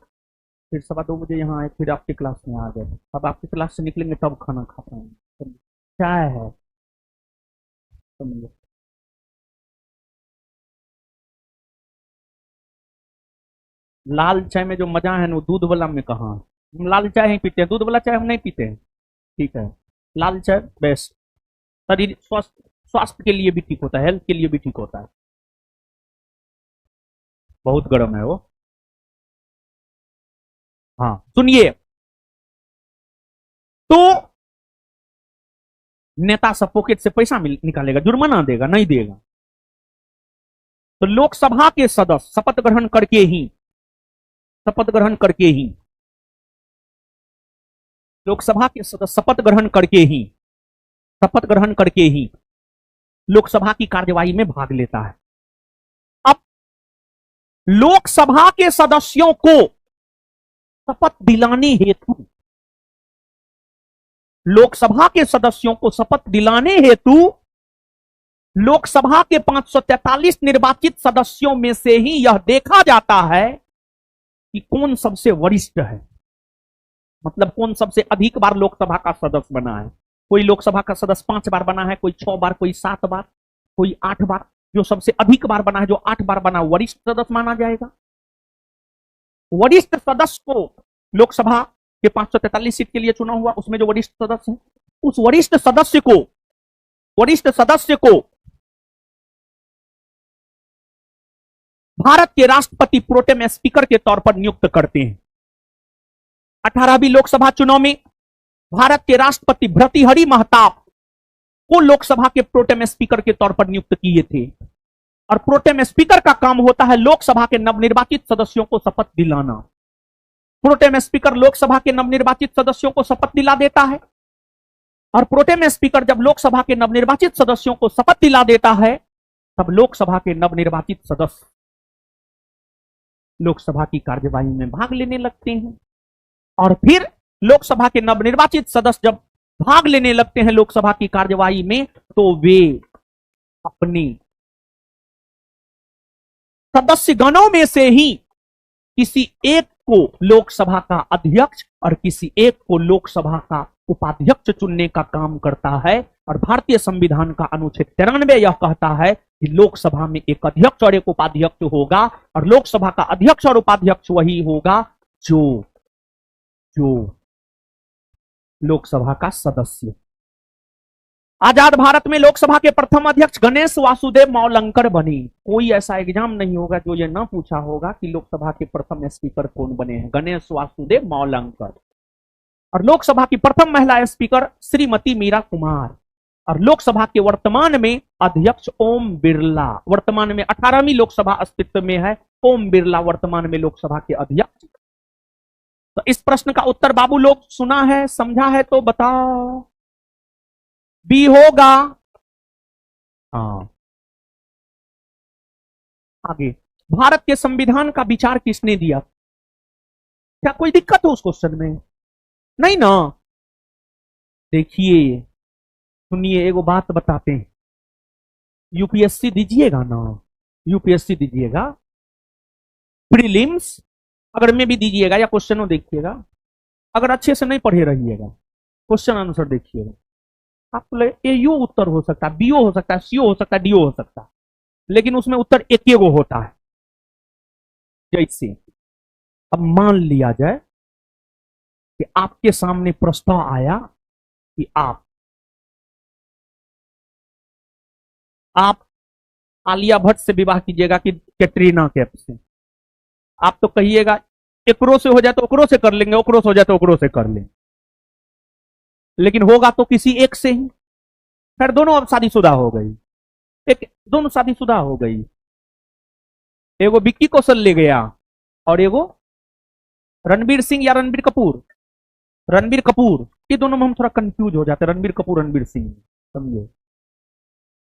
फिर 2:15 यहाँ आए, फिर आपकी क्लास में आ गए। अब आपकी क्लास से निकलेंगे तब खाना खा पाएंगे। क्या है समझिए। लाल चाय में जो मजा है ना वो दूध वाला में कहाँ? हम लाल चाय ही पीते हैं, दूध वाला चाय हम नहीं पीते हैं। ठीक है, लाल चाय बेस्ट, शरीर स्वास्थ्य के लिए भी ठीक होता है, हेल्थ के लिए भी ठीक होता है। बहुत गर्म है वो। हाँ सुनिए, तो नेता सब पॉकेट से पैसा निकालेगा, जुर्माना देगा, नहीं देगा। तो लोकसभा के सदस्य शपथ ग्रहण करके ही, शपथ ग्रहण करके ही, लोकसभा के सदस्य शपथ ग्रहण करके ही, शपथ ग्रहण करके ही लोकसभा की कार्यवाही में भाग लेता है। अब लोकसभा के सदस्यों को शपथ दिलाने हेतु, लोकसभा के सदस्यों को शपथ दिलाने हेतु लोकसभा के 543 निर्वाचित सदस्यों में से ही यह देखा जाता है कि कौन सबसे वरिष्ठ है, मतलब कौन सबसे अधिक बार लोकसभा का सदस्य बना है। कोई लोकसभा का सदस्य 5 बार बना है, कोई 6 बार, कोई 7 बार, कोई 8 बार। जो सबसे अधिक बार बना है, जो 8 बार बना, वरिष्ठ सदस्य माना जाएगा। वरिष्ठ सदस्य को लोकसभा के 543 सीट के लिए चुना हुआ, उसमें जो वरिष्ठ सदस्य है, उस वरिष्ठ सदस्य को भारत के राष्ट्रपति प्रोटेम स्पीकर के तौर पर नियुक्त करते हैं। 18वीं लोकसभा चुनाव में भारत के राष्ट्रपति भर्तृहरि महताब को लोकसभा के प्रोटेम स्पीकर के तौर पर नियुक्त किए थे। और प्रोटेम स्पीकर का काम होता है लोकसभा के नवनिर्वाचित सदस्यों को शपथ दिलाना। प्रोटेम स्पीकर लोकसभा के नवनिर्वाचित सदस्यों को शपथ दिला देता है, और प्रोटेम स्पीकर जब लोकसभा के नवनिर्वाचित सदस्यों को शपथ दिला देता है तब लोकसभा के नवनिर्वाचित सदस्य लोकसभा की कार्यवाही में भाग लेने लगते हैं। और फिर लोकसभा के नवनिर्वाचित सदस्य जब भाग लेने लगते हैं लोकसभा की कार्यवाही में, तो वे अपने सदस्य गणों में से ही किसी एक को लोकसभा का अध्यक्ष और किसी एक को लोकसभा का उपाध्यक्ष चुनने का काम करता है। और भारतीय संविधान का अनुच्छेद 93 यह कहता है कि लोकसभा में एक अध्यक्ष और एक उपाध्यक्ष होगा, और लोकसभा का अध्यक्ष और उपाध्यक्ष वही होगा जो लोकसभा का सदस्य। आजाद भारत में लोकसभा के प्रथम अध्यक्ष गणेश वासुदेव मौलंकर बने। कोई ऐसा एग्जाम नहीं होगा जो ये ना पूछा होगा कि लोकसभा के प्रथम स्पीकर कौन बने हैं, गणेश वासुदेव मौलंकर। और लोकसभा की प्रथम महिला स्पीकर श्रीमती मीरा कुमार। और लोकसभा के वर्तमान में अध्यक्ष ओम बिरला। वर्तमान में 18वीं लोकसभा अस्तित्व में है, ओम बिरला वर्तमान में लोकसभा के अध्यक्ष। तो इस प्रश्न का उत्तर बाबू लोग सुना है, समझा है तो बताओ। बी होगा। हाँ, आगे, भारत के संविधान का विचार किसने दिया? क्या कोई दिक्कत हो उस क्वेश्चन में? नहीं ना। देखिए, सुनिए, एगो बात बताते हैं। यूपीएससी दीजिएगा ना, यूपीएससी दीजिएगा, प्रीलिम्स अगर में भी दीजिएगा या क्वेश्चनों देखिएगा, अगर अच्छे से नहीं पढ़े रहिएगा, क्वेश्चन आंसर देखिएगा, आपको ए यू उत्तर हो सकता है, बीओ हो सकता है, सीओ हो सकता है, डीओ हो सकता है, लेकिन उसमें उत्तर एक ही होता है। जैसे अब मान लिया जाए कि आपके सामने प्रस्ताव आया कि आप आलिया भट्ट से विवाह कीजिएगा कि कैटरीना कैफ से। आप तो कहिएगा एकरो से हो जाए तो ओकरो से कर लेंगे, ओकरो से हो जाए तो ओकरो से कर लेंगे, लेकिन होगा तो किसी एक से ही। फिर दोनों अब शादीशुदा हो गई, दोनों शादीशुदा हो गई। एगो विक्की कौशल ले गया और एगो रणबीर सिंह या रणबीर कपूर, रणबीर कपूर। ये दोनों में हम थोड़ा कंफ्यूज हो जाते हैं, रणबीर कपूर रणबीर सिंह, समझे?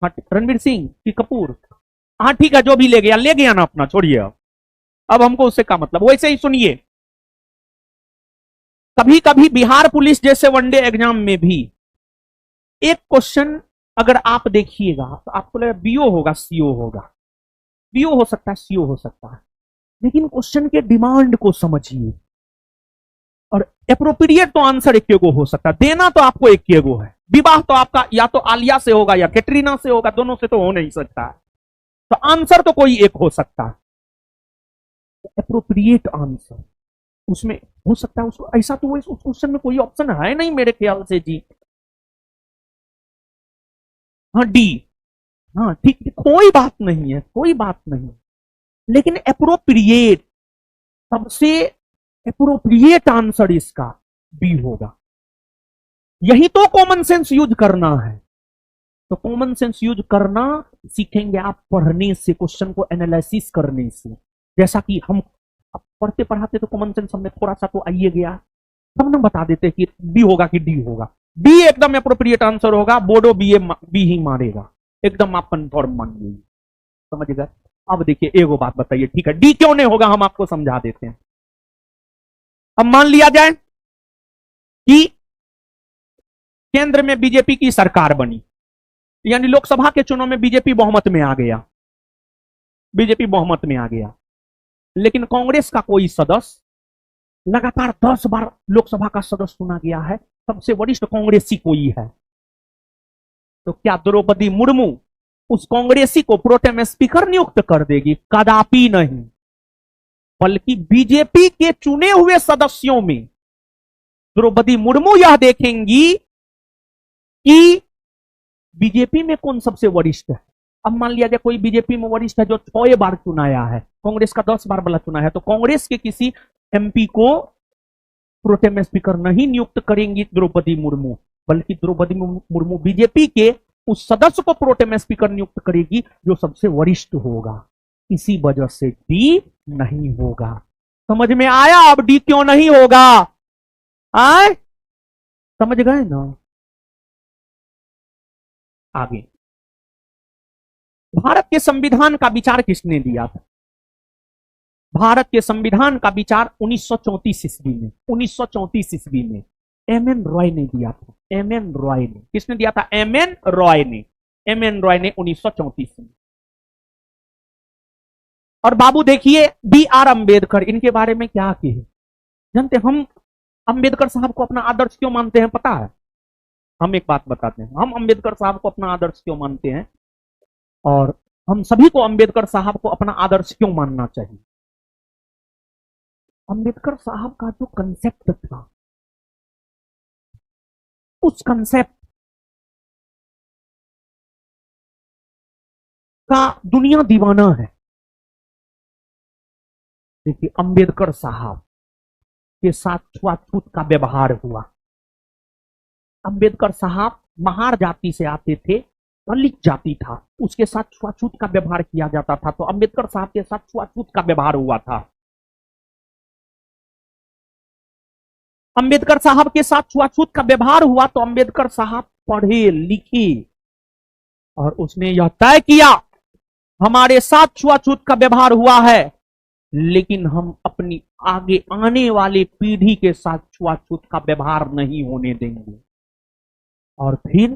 हाँ, रणबीर सिंह की कपूर, हाँ ठीक है, जो भी ले गया ना अपना, छोड़िए। अब हमको उससे क्या मतलब। वैसे ही सुनिए, कभी कभी बिहार पुलिस जैसे वनडे एग्जाम में भी एक क्वेश्चन अगर आप देखिएगा तो आपको लगेगा बीओ होगा, सीओ होगा, बीओ हो सकता है, सीओ हो सकता है, लेकिन क्वेश्चन के डिमांड को समझिए। और एप्रोप्रिएट तो आंसर एक एगो हो सकता है, देना तो आपको एक एगो है। विवाह तो आपका या तो आलिया से होगा या कैटरीना से होगा, दोनों से तो हो नहीं सकता है, तो आंसर तो कोई एक हो सकता है। एप्रोप्रिएट आंसर उसमें हो सकता है, उसको ऐसा तो उस क्वेश्चन में कोई ऑप्शन है नहीं मेरे ख्याल से जी। हाँ डी, हाँ ठीक, कोई बात नहीं है, कोई बात नहीं, लेकिन एप्रोप्रिएट, सबसे एप्रोप्रिएट आंसर इसका बी होगा। यही तो कॉमन सेंस यूज करना है। तो कॉमन सेंस यूज करना सीखेंगे आप पढ़ने से, क्वेश्चन को एनालिसिस करने से। जैसा कि हम पढ़ते पढ़ाते तो कॉमन सेंस हमने थोड़ा सा तो आइए गया, तब ना बता देते कि बी होगा कि डी होगा। बी एकदम एप्रोप्रिएट आंसर होगा, बोर्डो बी ही मारेगा, एकदम आप कंफर्म मानिए, समझ गए? अब देखिए एगो बात बताइए, ठीक है, डी क्यों नहीं होगा हम आपको समझा देते हैं। अब मान लिया जाए कि केंद्र में बीजेपी की सरकार बनी, यानी लोकसभा के चुनाव में बीजेपी बहुमत में आ गया, बीजेपी बहुमत में आ गया, लेकिन कांग्रेस का कोई सदस्य लगातार 10 बार लोकसभा का सदस्य चुना गया है, सबसे वरिष्ठ कांग्रेसी कोई है, तो क्या द्रौपदी मुर्मू उस कांग्रेसी को प्रोटेम स्पीकर नियुक्त कर देगी? कदापि नहीं, बल्कि बीजेपी के चुने हुए सदस्यों में द्रौपदी मुर्मू यह देखेंगी कि बीजेपी में कौन सबसे वरिष्ठ है। अब मान लिया जाए कोई बीजेपी में वरिष्ठ है जो 6 बार चुनाया है, कांग्रेस का 10 बार वाला चुना है, तो कांग्रेस के किसी एमपी को प्रोटेम स्पीकर नहीं नियुक्त करेंगी द्रौपदी मुर्मू, बल्कि द्रौपदी मुर्मू बीजेपी के उस सदस्य को प्रोटेम स्पीकर नियुक्त करेगी जो सबसे वरिष्ठ होगा। इसी वजह से डी नहीं होगा। समझ में आया? अब डी क्यों नहीं होगा? आए, समझ गए ना? आगे, भारत के संविधान का विचार किसने दिया था? भारत के संविधान का विचार 1934 ईस्वी में, 1934 ईस्वी में एम एन रॉय ने दिया था। एम एन रॉय ने, किसने दिया था? एम एन रॉय ने। एम एन रॉय ने 1934 में। और बाबू देखिए बी आर अंबेडकर, इनके बारे में क्या कहे जानते? हम अंबेडकर साहब को अपना आदर्श क्यों मानते हैं पता है? हम एक बात बताते हैं, हम अंबेडकर साहब को अपना आदर्श क्यों मानते हैं, और हम सभी को अंबेडकर साहब को अपना आदर्श क्यों मानना चाहिए। अंबेडकर साहब का जो कंसेप्ट था, उस कंसेप्ट का दुनिया दीवाना है। देखिए अंबेडकर साहब के साथ छुआछूत का व्यवहार हुआ। अंबेडकर साहब महार जाति से आते थे, दलित जाति था, उसके साथ छुआछूत का व्यवहार किया जाता था, तो अंबेडकर साहब के साथ छुआछूत का व्यवहार हुआ था। अंबेडकर साहब के साथ छुआछूत का व्यवहार हुआ तो अंबेडकर साहब पढ़े लिखे और उसने यह तय किया हमारे साथ छुआछूत का व्यवहार हुआ है, लेकिन हम अपनी आगे आने वाली पीढ़ी के साथ छुआछूत का व्यवहार नहीं होने देंगे। और फिर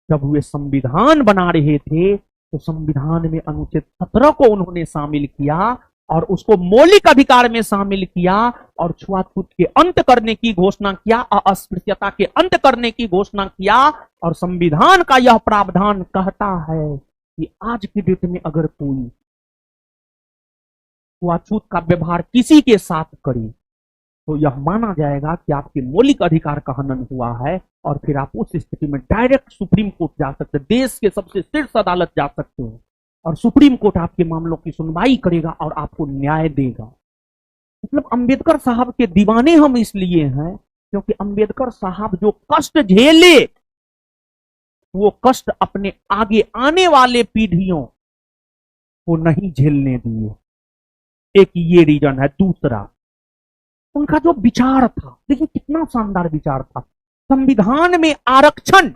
जब वे संविधान बना रहे थे तो संविधान में अनुच्छेद 17 को उन्होंने शामिल किया और उसको मौलिक अधिकार में शामिल किया और छुआछूत के अंत करने की घोषणा किया, अस्पृश्यता के अंत करने की घोषणा किया। और संविधान का यह प्रावधान कहता है कि आज की डेट में अगर कोई छुआछूत का व्यवहार किसी के साथ करे तो यह माना जाएगा कि आपके मौलिक अधिकार का हनन हुआ है, और फिर आप उस स्थिति में डायरेक्ट सुप्रीम कोर्ट जा सकते हैं, देश के सबसे शीर्ष अदालत जा सकते हैं और सुप्रीम कोर्ट आपके मामलों की सुनवाई करेगा और आपको न्याय देगा। मतलब अंबेडकर साहब के दीवाने हम इसलिए हैं क्योंकि अंबेडकर साहब जो कष्ट झेले वो कष्ट अपने आगे आने वाले पीढ़ियों को नहीं झेलने दिए। एक ये रीजन है। दूसरा, उनका जो विचार था, देखिए कितना शानदार विचार था। संविधान में आरक्षण,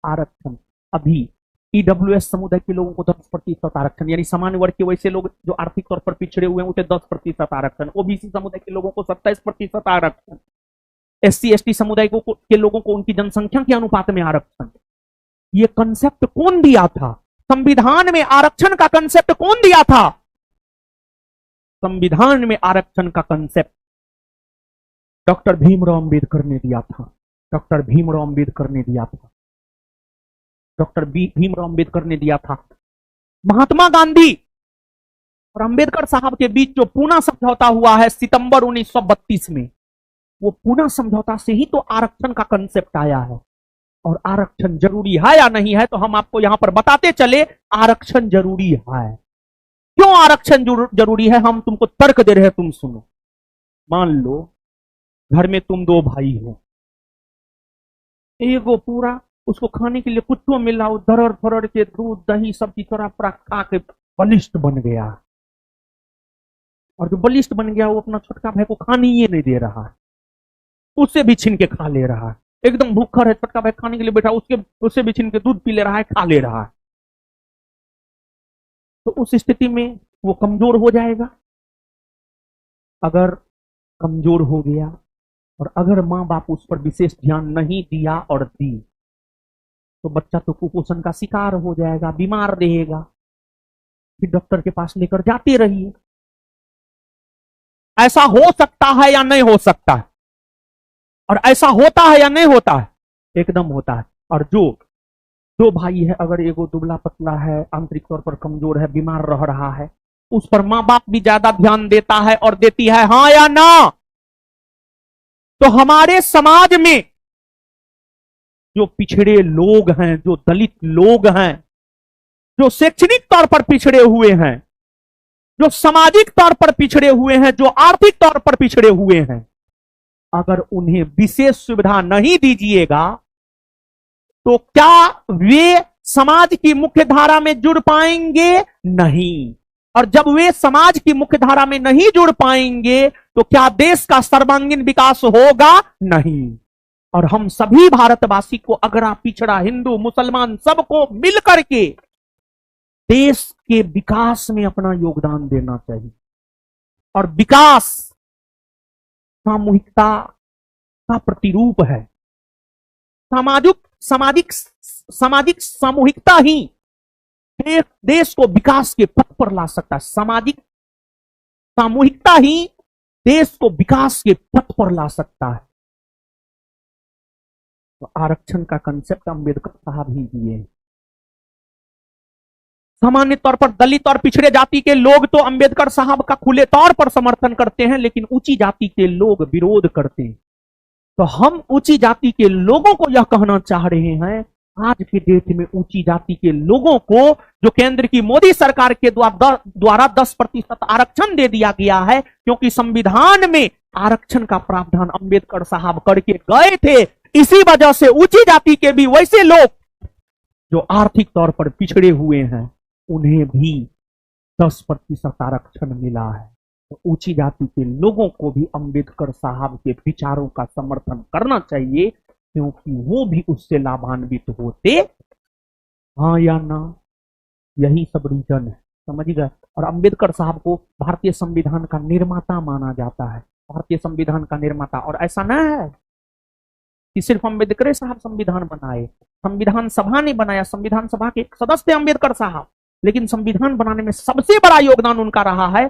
आरक्षण अभी ईडब्ल्यूएस समुदाय के लोगों को 10% आरक्षण, यानी सामान्य वर्ग के वैसे लोग जो आर्थिक तौर पर पिछड़े हुए हैं उसे 10% आरक्षण, ओबीसी समुदाय के लोगों को 27% आरक्षण, एससी एसटी समुदाय के लोगों को उनकी जनसंख्या के अनुपात में आरक्षण। ये कंसेप्ट कौन दिया था? संविधान में आरक्षण का कंसेप्ट कौन दिया था? संविधान में आरक्षण का कंसेप्ट डॉक्टर भीमराव अंबेडकर ने दिया था। डॉक्टर भीमराव अंबेडकर ने दिया था। डॉक्टर भीमराव अंबेडकर ने दिया था। महात्मा गांधी और अंबेडकर साहब के बीच जो पूना समझौता हुआ है सितंबर 1932 में, वो पूना समझौता से ही तो आरक्षण का कंसेप्ट आया है। और आरक्षण जरूरी है या नहीं है तो हम आपको यहां पर बताते चले, आरक्षण जरूरी है। क्यों आरक्षण जरूरी है? हम तुमको तर्क दे रहे हैं, तुम सुनो। मान लो घर में तुम दो भाई हो, एगो पूरा उसको खाने के लिए कुछ तो मिला, वो दरड़ फरड़ के दूध दही सब्जी थोड़ा खा के बलिष्ठ बन गया, और जो बलिष्ठ बन गया वो अपना छोटका भाई को खाने ही नहीं दे रहा है, उससे भी छीन के खा ले रहा है। एकदम भूखा है, छोटका भाई खाने के लिए बैठा, उससे भी छीन के दूध पी ले रहा है, खा ले रहा है। तो उस स्थिति में वो कमजोर हो जाएगा। अगर कमजोर हो गया और अगर माँ बाप उस पर विशेष ध्यान नहीं दिया और दी तो बच्चा तो कुपोषण का शिकार हो जाएगा, बीमार रहेगा। फिर डॉक्टर के पास लेकर जाते रहिए। ऐसा हो सकता है या नहीं हो सकता है? और ऐसा होता है या नहीं होता है? एकदम होता है। और जो दो भाई है, अगर एगो दुबला पतला है, आंतरिक तौर पर कमजोर है, बीमार रह रहा है, उस पर माँ बाप भी ज्यादा ध्यान देता है और देती है, हाँ या ना? तो हमारे समाज में जो पिछड़े लोग हैं, जो दलित लोग हैं, जो शैक्षणिक तौर पर पिछड़े हुए हैं, जो सामाजिक तौर पर पिछड़े हुए हैं, जो आर्थिक तौर पर पिछड़े हुए हैं, अगर उन्हें विशेष सुविधा नहीं दीजिएगा तो क्या वे समाज की मुख्य धारा में जुड़ पाएंगे? नहीं। और जब वे समाज की मुख्य धारा में नहीं जुड़ पाएंगे तो क्या देश का सर्वांगीण विकास होगा? नहीं। और हम सभी भारतवासी को, अगरा पिछड़ा, हिंदू मुसलमान, सबको मिलकर के देश के विकास में अपना योगदान देना चाहिए। और विकास सामूहिकता, का प्रतिरूप है। सामाजिक सामाजिक सामाजिक सामूहिकता ही देश को विकास के पथ पर ला सकता है। सामाजिक सामूहिकता ही देश को विकास के पथ पर ला सकता है। तो आरक्षण का कंसेप्ट अंबेडकर साहब ही दिए। सामान्य तौर पर दलित और पिछड़े जाति के लोग तो अंबेडकर साहब का खुले तौर पर समर्थन करते हैं, लेकिन ऊंची जाति के लोग विरोध करते हैं। तो हम ऊंची जाति के लोगों को यह कहना चाह रहे हैं, आज के डेट में ऊंची जाति के लोगों को जो केंद्र की मोदी सरकार के द्वारा 10% आरक्षण दे दिया गया है, क्योंकि संविधान में आरक्षण का प्रावधान अंबेडकर साहब करके गए थे। इसी वजह से ऊंची जाति के भी वैसे लोग जो आर्थिक तौर पर पिछड़े हुए हैं, उन्हें भी 10% आरक्षण मिला है। तो ऊंची जाति के लोगों को भी अंबेडकर साहब के विचारों का समर्थन करना चाहिए, क्योंकि वो भी उससे लाभान्वित होते। हाँ या ना, यही सब रीजन है, समझ गए। और अंबेडकर साहब को भारतीय संविधान का निर्माता माना जाता है, भारतीय संविधान का निर्माता। और ऐसा ना है कि सिर्फ अंबेडकर साहब संविधान बनाए, संविधान सभा ने बनाया, संविधान सभा के एक सदस्य थे अंबेडकर साहब, लेकिन संविधान बनाने में सबसे बड़ा योगदान उनका रहा है।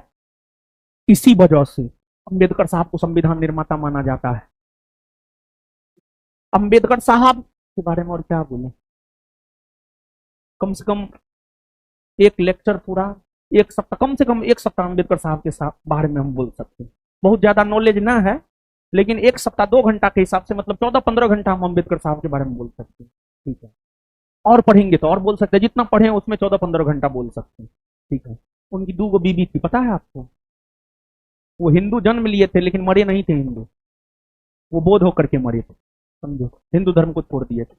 इसी वजह से अंबेडकर साहब को संविधान निर्माता माना जाता है। अंबेडकर साहब के बारे में और क्या बोले, कम से कम एक लेक्चर पूरा, एक सप्ताह, कम से कम एक सप्ताह अंबेडकर साहब के साथ बारे में हम बोल सकते हैं। बहुत ज्यादा नॉलेज ना है, लेकिन एक सप्ताह 2 घंटा के हिसाब से मतलब 14-15 घंटा हम अंबेडकर साहब के बारे में बोल सकते हैं। ठीक है, और पढ़ेंगे तो और बोल सकते हैं, जितना पढ़े उसमें 14-15 घंटा बोल सकते हैं। ठीक है, उनकी 2 बीबी थी, पता है आपको। वो हिंदू जन्म लिए थे लेकिन मरे नहीं थे हिंदू, वो बौद्ध होकर के मरे थे, समझो, हिंदू धर्म को छोड़ दिए थे।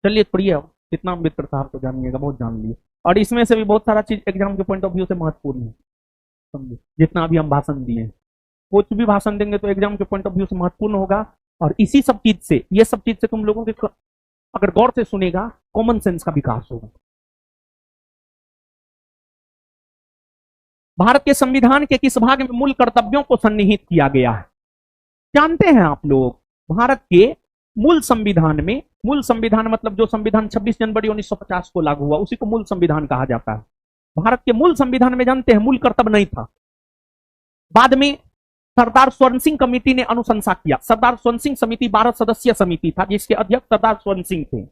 चलिए पढ़िए, जितना अंबेडकर साहब को जानिएगा बहुत जान लिए। और इसमें से भी बहुत सारा चीज एग्जाम के पॉइंट ऑफ व्यू से महत्वपूर्ण है, समझे। जितना अभी हम भाषण दिए, कुछ भी भाषण देंगे तो एग्जाम के पॉइंट ऑफ व्यू से महत्वपूर्ण होगा। और इसी सब चीज से, ये सब चीज से तुम लोगों के अगर गौर से सुनेगा, कॉमन सेंस का विकास होगा। भारत के संविधान के किस भाग में मूल कर्तव्यों को सन्निहित किया गया है? जानते हैं आप लोग, भारत के मूल संविधान में, मूल संविधान मतलब जो संविधान 26 जनवरी 1950 को लागू हुआ, उसी को मूल संविधान कहा जाता है। भारत के मूल संविधान में जानते हैं मूल कर्तव्य नहीं था। बाद में सरदार स्वर्ण सिंह कमेटी ने अनुशंसा किया। सरदार स्वर्ण सिंह समिति 12 सदस्यीय समिति था, जिसके अध्यक्ष सरदार स्वर्ण सिंह थे।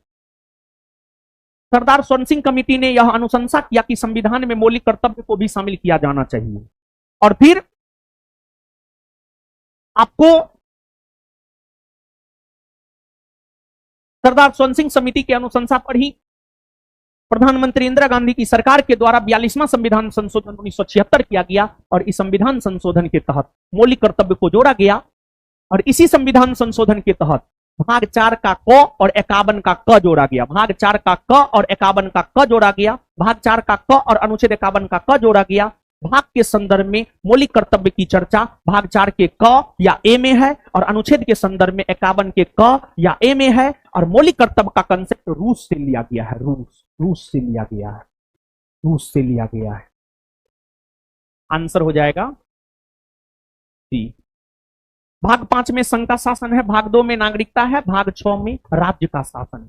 सरदार स्वर्ण सिंह कमेटी ने यह अनुशंसा किया कि संविधान में मौलिक कर्तव्य को भी शामिल किया जाना चाहिए। और फिर आपको सरदार स्वर्ण सिंह समिति की अनुशंसा पर ही प्रधानमंत्री इंदिरा गांधी की सरकार के द्वारा 42वां संविधान संशोधन 1976 किया गया। और इस संविधान संशोधन के तहत मौलिक कर्तव्य को जोड़ा गया। और इसी संविधान संशोधन के तहत भाग 4 का क और 51 का क जोड़ा गया। भाग 4 का क और 51 का क जोड़ा गया। भाग 4 का क और अनुच्छेद 51 का क जोड़ा गया। भाग के संदर्भ में मौलिक कर्तव्य की चर्चा भाग 4 के क या ए में है, और अनुच्छेद के संदर्भ में 51 के क या ए में है। और मौलिक कर्तव्य का कंसेप्ट रूस से लिया गया है, रूस से लिया गया है, रूस से लिया गया है। आंसर हो जाएगा जी। भाग 5 में संघ का शासन है, भाग 2 में नागरिकता है, भाग 6 में राज्य का शासन है।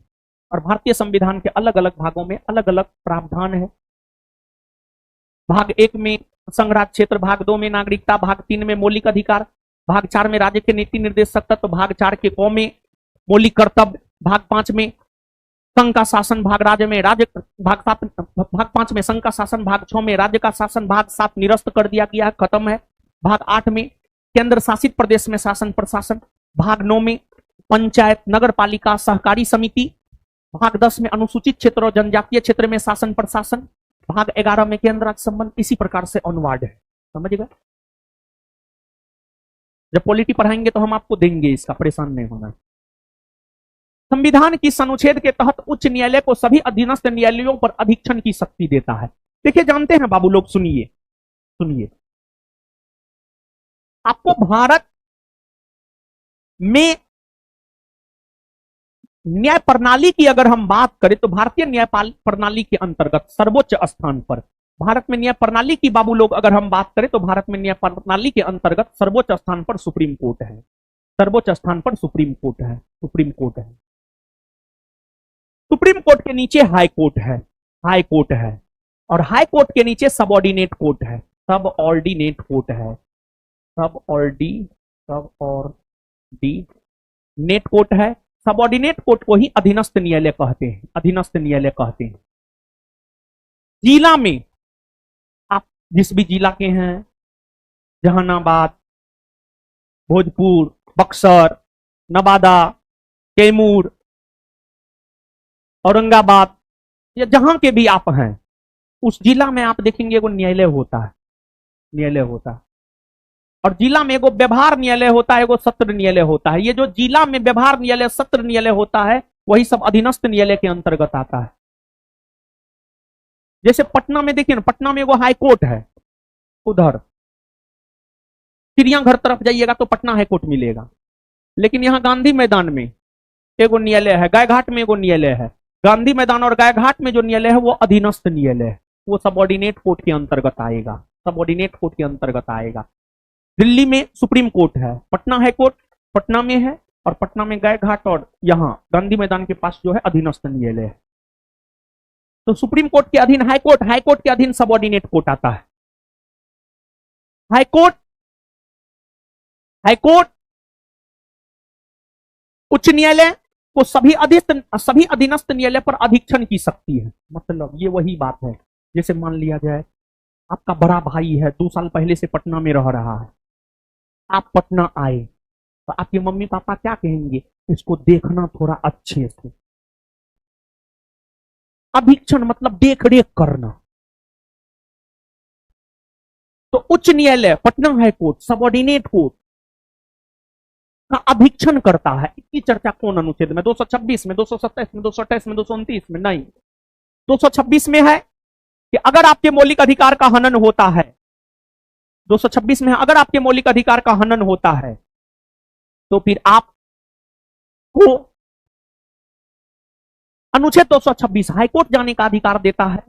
और भारतीय संविधान के अलग अलग भागों में अलग अलग प्रावधान है। भाग 1 में संघ राज्य क्षेत्र, भाग 2 में नागरिकता, भाग 3 में मौलिक अधिकार, भाग 4 में राज्य के नीति निर्देशक तत्व, भाग 4 के क में मौलिक कर्तव्य, भाग 5 में संघ का शासन, भाग राज्य में राज्य, भाग 5 में संघ का शासन, भाग 6 में राज्य का शासन, भाग 7 निरस्त कर दिया गया है, खत्म है। भाग 8 में केंद्र शासित प्रदेश में शासन प्रशासन, भाग 9 में पंचायत, नगर पालिका, सहकारी समिति, भाग 10 में अनुसूचित क्षेत्र और जनजातीय क्षेत्र में शासन प्रशासन, भाग 11 में केंद्र राज्य संबंध। इसी प्रकार से अनुवाद है, समझिएगा। जब पॉलिटी पढ़ाएंगे तो हम आपको देंगे, इसका परेशान नहीं होना। संविधान की अनुच्छेद के तहत उच्च न्यायालय को सभी अधीनस्थ न्यायालयों पर अधीक्षण की शक्ति देता है। देखिए, जानते हैं बाबू लोग, सुनिए सुनिए, आपको भारत में न्याय प्रणाली की अगर हम बात करें तो भारतीय न्याय प्रणाली के अंतर्गत सर्वोच्च स्थान पर, भारत में न्याय प्रणाली की बाबू लोग अगर हम बात करें तो भारत में न्याय प्रणाली के अंतर्गत सर्वोच्च स्थान पर सुप्रीम कोर्ट है। सर्वोच्च स्थान पर सुप्रीम कोर्ट है, सुप्रीम कोर्ट है। सुप्रीम कोर्ट के नीचे हाई कोर्ट है, हाई कोर्ट है, और हाई कोर्ट के नीचे सबऑर्डिनेट कोर्ट है, सब ऑर्डिनेट कोर्ट है, सब ऑर्डिनेट कोर्ट है। सबऑर्डिनेट कोर्ट को ही अधीनस्थ न्यायालय कहते हैं, अधीनस्थ न्यायालय कहते हैं। जिला में आप जिस भी जिला के हैं, जहानाबाद, भोजपुर, बक्सर, नवादा, कैमूर, औरंगाबाद, या जहां के भी आप हैं, उस जिला में आप देखेंगे एगो न्यायालय होता है, न्यायालय होता है। और जिला में एगो व्यवहार न्यायालय होता है, एगो सत्र न्यायालय होता है। ये जो जिला में व्यवहार न्यायालय, सत्र न्यायालय होता है, वही सब अधीनस्थ न्यायालय के अंतर्गत आता है। जैसे पटना में देखिए ना, पटना में एगो हाई कोर्ट है, उधर चिड़ियाघर तरफ जाइएगा तो पटना हाई कोर्ट मिलेगा। लेकिन यहाँ गांधी मैदान में एगो न्यायालय है, गायघाट में एगो न्यायालय है। गांधी मैदान और गायघाट में जो न्यायालय है वो अधीनस्थ न्यायालय है, वो सबऑर्डिनेट कोर्ट के अंतर्गत आएगा, सबऑर्डिनेट कोर्ट के अंतर्गत आएगा। दिल्ली में सुप्रीम कोर्ट है, पटना हाई कोर्ट पटना में है, और पटना में गायघाट और यहाँ गांधी मैदान के पास जो है अधीनस्थ न्यायालय है। तो सुप्रीम कोर्ट के अधीन हाई कोर्ट, हाई कोर्ट के अधीन सबऑर्डिनेट कोर्ट आता है। हाई कोर्ट, हाई कोर्ट उच्च न्यायालय को सभी अधीनस्थ न्यायालय पर अधीक्षण की शक्ति है। मतलब ये वही बात है, जैसे मान लिया जाए आपका बड़ा भाई है, 2 साल पहले से पटना में रह रहा है, आप पटना आए तो आपके मम्मी पापा क्या कहेंगे, इसको देखना थोड़ा अच्छे से। अधीक्षण मतलब देख रेख करना। तो उच्च न्यायालय, Patna high court, subordinate court का अधीक्षण करता है। इसकी चर्चा कौन अनुच्छेद में, 226 में, 227 में, 228 में, 229 में? नहीं, 226 में है कि अगर आपके मौलिक अधिकार का हनन होता है, 226 में अगर आपके मौलिक अधिकार का हनन होता है तो फिर आपको अनुच्छेद 226 हाईकोर्ट जाने का अधिकार देता है।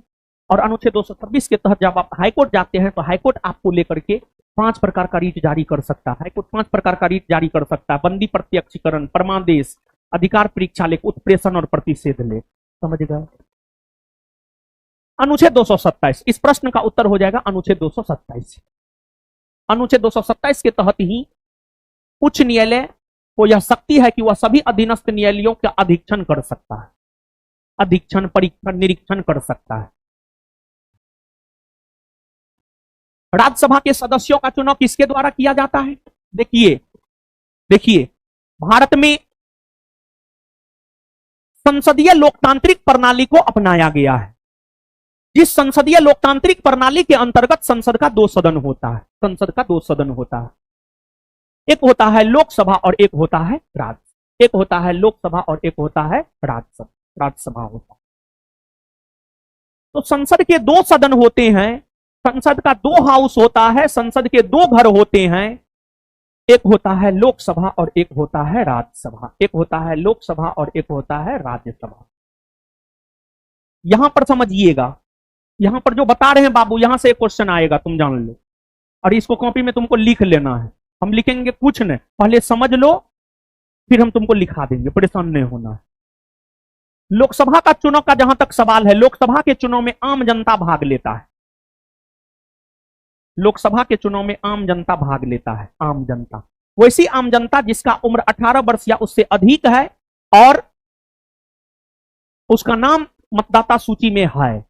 और अनुच्छेद 226 के तहत जब आप हाईकोर्ट जाते हैं तो हाईकोर्ट आपको लेकर के 5 प्रकार का रीट जारी कर सकता है। हाईकोर्ट 5 प्रकार का रीट जारी कर सकता है: बंदी प्रत्यक्षीकरण, परमादेश, अधिकार परीक्षा लेख, उत्प्रेषण और प्रतिषेध लेख। समझ गए? अनुच्छेद 227, इस प्रश्न का उत्तर हो जाएगा अनुच्छेद 227। अनुच्छेद 227 के तहत ही उच्च न्यायालय को यह शक्ति है कि वह सभी अधीनस्थ न्यायालयों का अधीक्षण कर सकता है, अधीक्षण, परीक्षण, निरीक्षण कर सकता है। राज्यसभा के सदस्यों का चुनाव किसके द्वारा किया जाता है? देखिए भारत में संसदीय लोकतांत्रिक प्रणाली को अपनाया गया है। जिस संसदीय लोकतांत्रिक प्रणाली के अंतर्गत संसद का 2 सदन होता है, संसद का 2 सदन होता है। एक होता है लोकसभा और एक होता है राज्य, एक होता है लोकसभा और एक होता है राज्यसभा, राज्यसभा होता है। तो संसद के 2 सदन होते हैं, संसद का 2 हाउस होता है, संसद के 2 घर होते हैं। एक होता है लोकसभा और एक होता है राज्यसभा, एक होता है लोकसभा और एक होता है राज्यसभा। यहां पर समझिएगा, यहां पर जो बता रहे हैं बाबू, यहां से एक क्वेश्चन आएगा, तुम जान लो, और इसको कॉपी में तुमको लिख लेना है। हम लिखेंगे कुछ नहीं, पहले समझ लो फिर हम तुमको लिखा देंगे, परेशान नहीं होना है। लोकसभा का चुनाव का जहां तक सवाल है, लोकसभा के चुनाव में आम जनता भाग लेता है। लोकसभा के चुनाव में आम जनता भाग लेता है, आम जनता, वैसी आम जनता जिसका उम्र 18 वर्ष या उससे अधिक है और उसका नाम मतदाता सूची में है,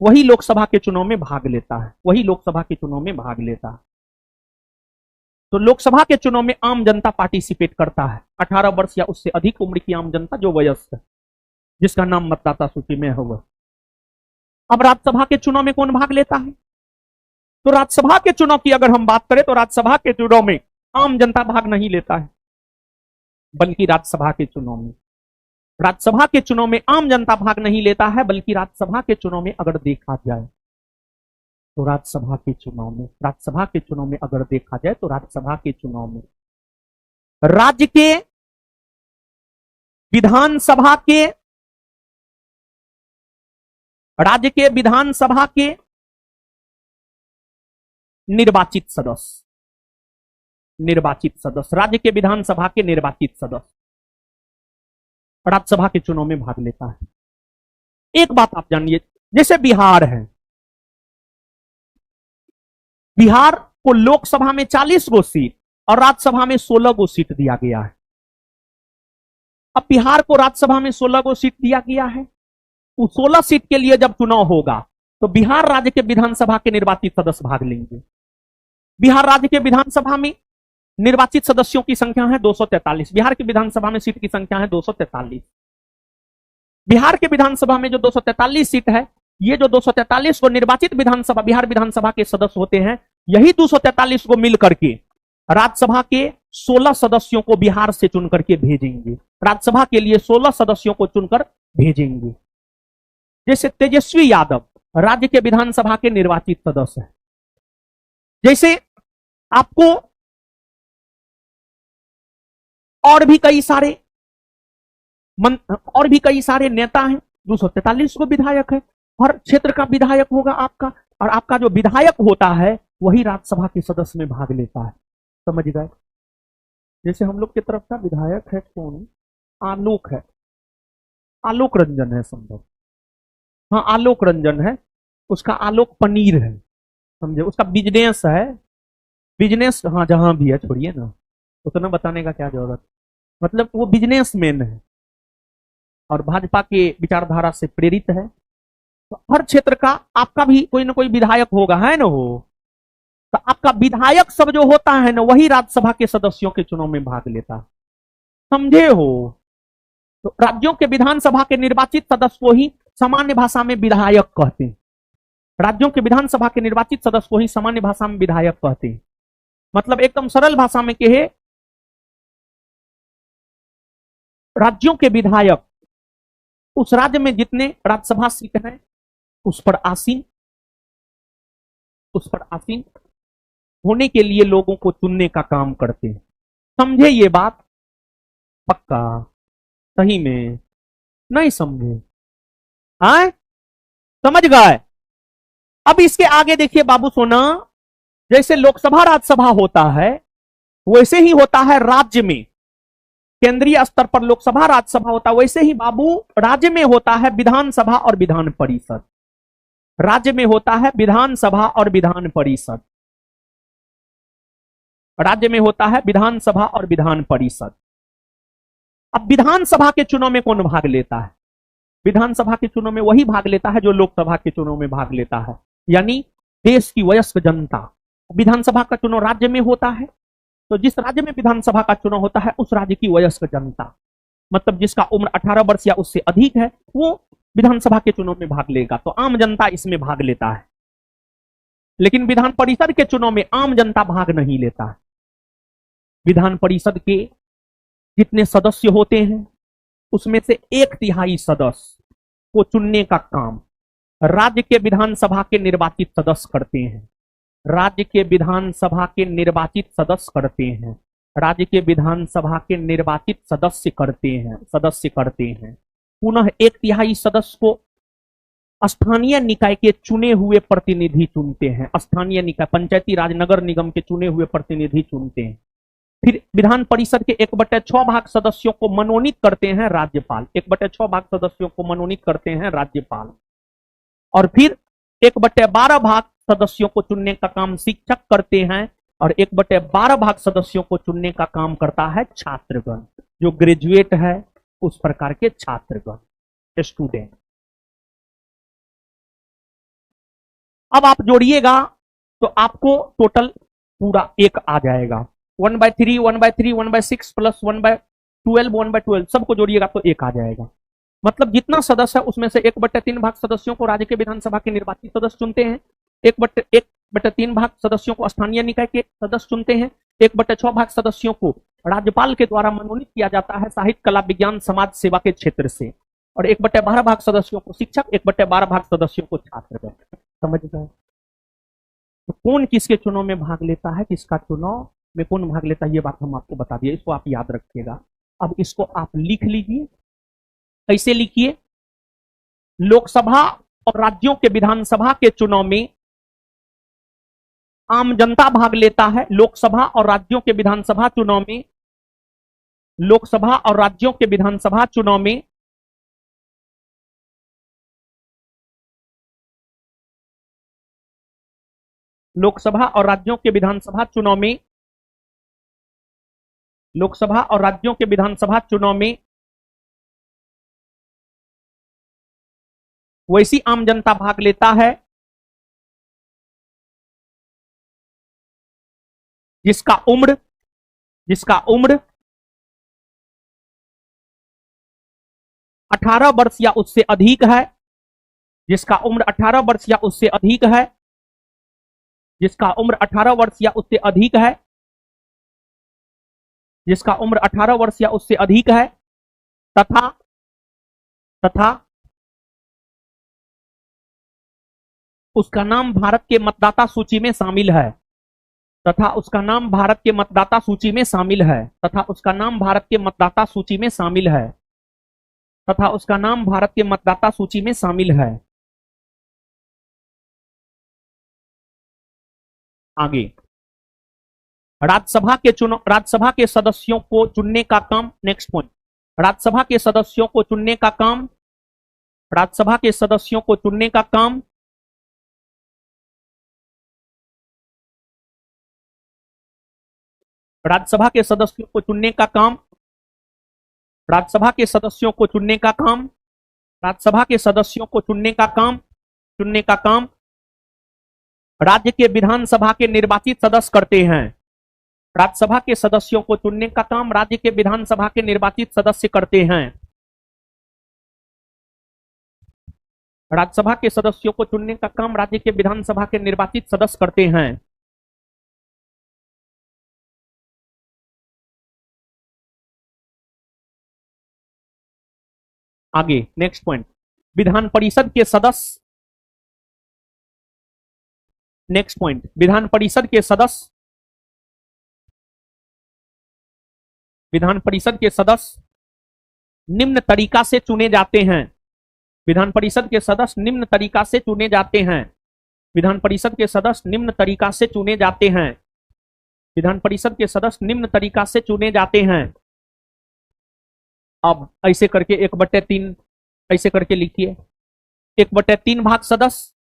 वही लोकसभा के चुनाव में भाग लेता है, वही लोकसभा के चुनाव में भाग लेता है। तो लोकसभा के चुनाव में आम जनता पार्टिसिपेट करता है, 18 वर्ष या उससे अधिक उम्र की आम जनता जो वयस्क है, जिसका नाम मतदाता सूची में होगा। अब राज्यसभा के चुनाव में कौन भाग लेता है? तो राज्यसभा के चुनाव की अगर हम बात करें तो राज्यसभा के चुनाव में आम जनता भाग नहीं लेता है, बल्कि राज्यसभा के चुनाव में आम जनता भाग नहीं लेता है, बल्कि राज्यसभा के चुनाव में अगर देखा जाए तो राज्यसभा के चुनाव में अगर देखा जाए तो राज्यसभा के चुनाव में राज्य के विधानसभा के निर्वाचित सदस्य, निर्वाचित सदस्य, राज्य के विधानसभा के निर्वाचित सदस्य राज्यसभा के चुनाव में भाग लेता है। एक बात आप जानिए, जैसे बिहार है, बिहार को लोकसभा में 40 गो सीट और राज्यसभा में 16 गो सीट दिया गया है। अब बिहार को राज्यसभा में 16 गो सीट दिया गया है, उस 16 सीट के लिए जब चुनाव होगा तो बिहार राज्य के विधानसभा के निर्वाचित सदस्य भाग लेंगे। बिहार राज्य के विधानसभा में निर्वाचित सदस्यों की संख्या है 243। बिहार की विधानसभा में सीट की संख्या है 243। बिहार के विधानसभा में जो 243 सीट है, ये जो 243 को निर्वाचित विधानसभा बिहार विधानसभा के सदस्य होते हैं, यही 243 को मिल करके राज्यसभा के 16 सदस्यों को बिहार से चुन करके भेजेंगे। राज्यसभा के लिए 16 सदस्यों को चुनकर भेजेंगे। जैसे तेजस्वी यादव राज्य के विधानसभा के निर्वाचित सदस्य है। जैसे आपको और भी कई सारे नेता हैं, 243 को विधायक है, हर क्षेत्र का विधायक होगा आपका, और आपका जो विधायक होता है वही राज्यसभा के सदस्य में भाग लेता है। समझ गए? जैसे हम लोग की तरफ का विधायक है कौन, आलोक है, आलोक रंजन है संभव, हाँ आलोक रंजन है, उसका आलोक पनीर है, समझे, उसका बिजनेस है, बिजनेस, हाँ जहां भी है छोड़िए ना, उतना बताने का क्या जरूरत, मतलब वो बिजनेसमैन है और भाजपा के विचारधारा से प्रेरित है। तो हर क्षेत्र का आपका भी कोई ना कोई विधायक होगा, है ना, हो तो आपका विधायक सब जो होता है ना, वही राज्यसभा के सदस्यों के चुनाव में भाग लेता है। समझे हो? तो राज्यों के विधानसभा के निर्वाचित सदस्य को ही सामान्य भाषा में विधायक कहते हैं। राज्यों के विधानसभा के निर्वाचित सदस्य को ही सामान्य भाषा में विधायक कहते हैं। मतलब एकदम सरल भाषा में कहे, राज्यों के विधायक उस राज्य में जितने राज्यसभा सीट हैं उस पर आसीन होने के लिए लोगों को चुनने का काम करते हैं। समझे ये बात? पक्का? सही में? नहीं समझे? आए? समझ गए? अब इसके आगे देखिए बाबू सोना, जैसे लोकसभा राज्यसभा होता है वैसे ही होता है राज्य में, केंद्रीय स्तर पर लोकसभा राज्यसभा होता है, वैसे ही बाबू राज्य में होता है विधानसभा और विधान परिषद। राज्य में होता है विधानसभा और विधान परिषद, राज्य में होता है विधानसभा और विधान परिषद। अब विधानसभा के चुनाव में कौन भाग लेता है? विधानसभा के चुनाव में वही भाग लेता है जो लोकसभा के चुनाव में भाग लेता है, यानी देश की वयस्क जनता। विधानसभा का चुनाव राज्य में होता है, तो जिस राज्य में विधानसभा का चुनाव होता है उस राज्य की वयस्क जनता, मतलब जिसका उम्र 18 वर्ष या उससे अधिक है, वो विधानसभा के चुनाव में भाग लेगा। तो आम जनता इसमें भाग लेता है। लेकिन विधान परिषद के चुनाव में आम जनता भाग नहीं लेता है। विधान परिषद के जितने सदस्य होते हैं उसमें से 1/3 सदस्य को चुनने का काम राज्य के विधानसभा के निर्वाचित सदस्य करते हैं। राज्य के विधानसभा के निर्वाचित सदस्य करते हैं। राज्य के विधानसभा के निर्वाचित सदस्य करते हैं। पुनः 1/3 सदस्य को स्थानीय निकाय के चुने हुए प्रतिनिधि चुनते हैं। स्थानीय निकाय, पंचायती राज, नगर निगम के चुने हुए प्रतिनिधि चुनते हैं। फिर विधान परिषद के 1/6 भाग सदस्यों को मनोनीत करते हैं राज्यपाल। 1/6 भाग सदस्यों को मनोनीत करते हैं राज्यपाल। और फिर 1/12 भाग सदस्यों को चुनने का काम शिक्षक करते हैं, और 1/12 भाग सदस्यों को चुनने का काम करता है छात्रगण, जो ग्रेजुएट है उस प्रकार के छात्रगण, स्टूडेंट। अब आप जोड़िएगा तो आपको टोटल पूरा 1 आ जाएगा। 1/3, 1/3, 1/6 प्लस 1/12, 1/12 सबको जोड़िएगा तो 1 आ जाएगा। मतलब जितना सदस्य है उसमें से 1/3 भाग सदस्यों को राज्य के विधानसभा के निर्वाचित सदस्य चुनते हैं, 1/3 भाग सदस्यों को स्थानीय निकाय के सदस्य चुनते हैं, 1/6 भाग सदस्यों को राज्यपाल के द्वारा मनोनीत किया जाता है साहित्य, कला, विज्ञान, समाज सेवा के क्षेत्र से, और 1/12 भाग सदस्यों को शिक्षक, 1/12 भाग सदस्यों को छात्र। समझ गए? तो कौन किसके चुनाव में भाग लेता है, किसका चुनाव में कौन भाग लेता है, ये बात हम आपको बता दिए, इसको आप याद रखिएगा। अब इसको आप लिख लीजिए। कैसे लिखिए? लोकसभा और राज्यों के विधानसभा के चुनाव में आम जनता भाग लेता है लोकसभा और राज्यों के विधानसभा चुनाव में, लोकसभा और राज्यों के विधानसभा चुनाव में लोकसभा और राज्यों के विधानसभा चुनाव में लोकसभा और राज्यों के विधानसभा चुनाव में वैसी आम जनता भाग लेता है जिसका उम्र 18 वर्ष या उससे अधिक है, जिसका उम्र 18 वर्ष या उससे अधिक है, जिसका उम्र 18 वर्ष या उससे अधिक है, जिसका उम्र 18 वर्ष या उससे अधिक है, तथा तथा उसका नाम भारत के मतदाता सूची में शामिल है, तथा उसका नाम भारत के मतदाता सूची में शामिल है, तथा उसका नाम भारत के मतदाता सूची में शामिल है, तथा उसका नाम भारत के मतदाता सूची में शामिल है। आगे, राज्यसभा के सदस्यों को चुनने का काम, नेक्स्ट पॉइंट, राज्यसभा के सदस्यों को चुनने का काम, राज्यसभा के सदस्यों को चुनने का काम राज्यसभा के सदस्यों को चुनने का काम राज्यसभा के सदस्यों को चुनने का काम राज्यसभा के सदस्यों को चुनने का काम राज्य के विधानसभा के निर्वाचित सदस्य करते हैं। राज्यसभा के सदस्यों को चुनने का काम राज्य के विधानसभा के निर्वाचित सदस्य करते हैं। राज्यसभा के सदस्यों को चुनने का काम राज्य के विधानसभा के निर्वाचित सदस्य करते हैं। आगे, नेक्स्ट पॉइंट, विधान परिषद के सदस्य, नेक्स्ट पॉइंट, विधान परिषद के सदस्य, विधान परिषद के सदस्य निम्न तरीका से चुने जाते हैं। विधान परिषद के सदस्य निम्न तरीका से चुने जाते हैं। विधान परिषद के सदस्य निम्न तरीका से चुने जाते हैं। विधान परिषद के सदस्य निम्न तरीका से चुने जाते हैं। अब ऐसे करके 1/3 ऐसे करके लिखिए, 1/3 भाग सदस्य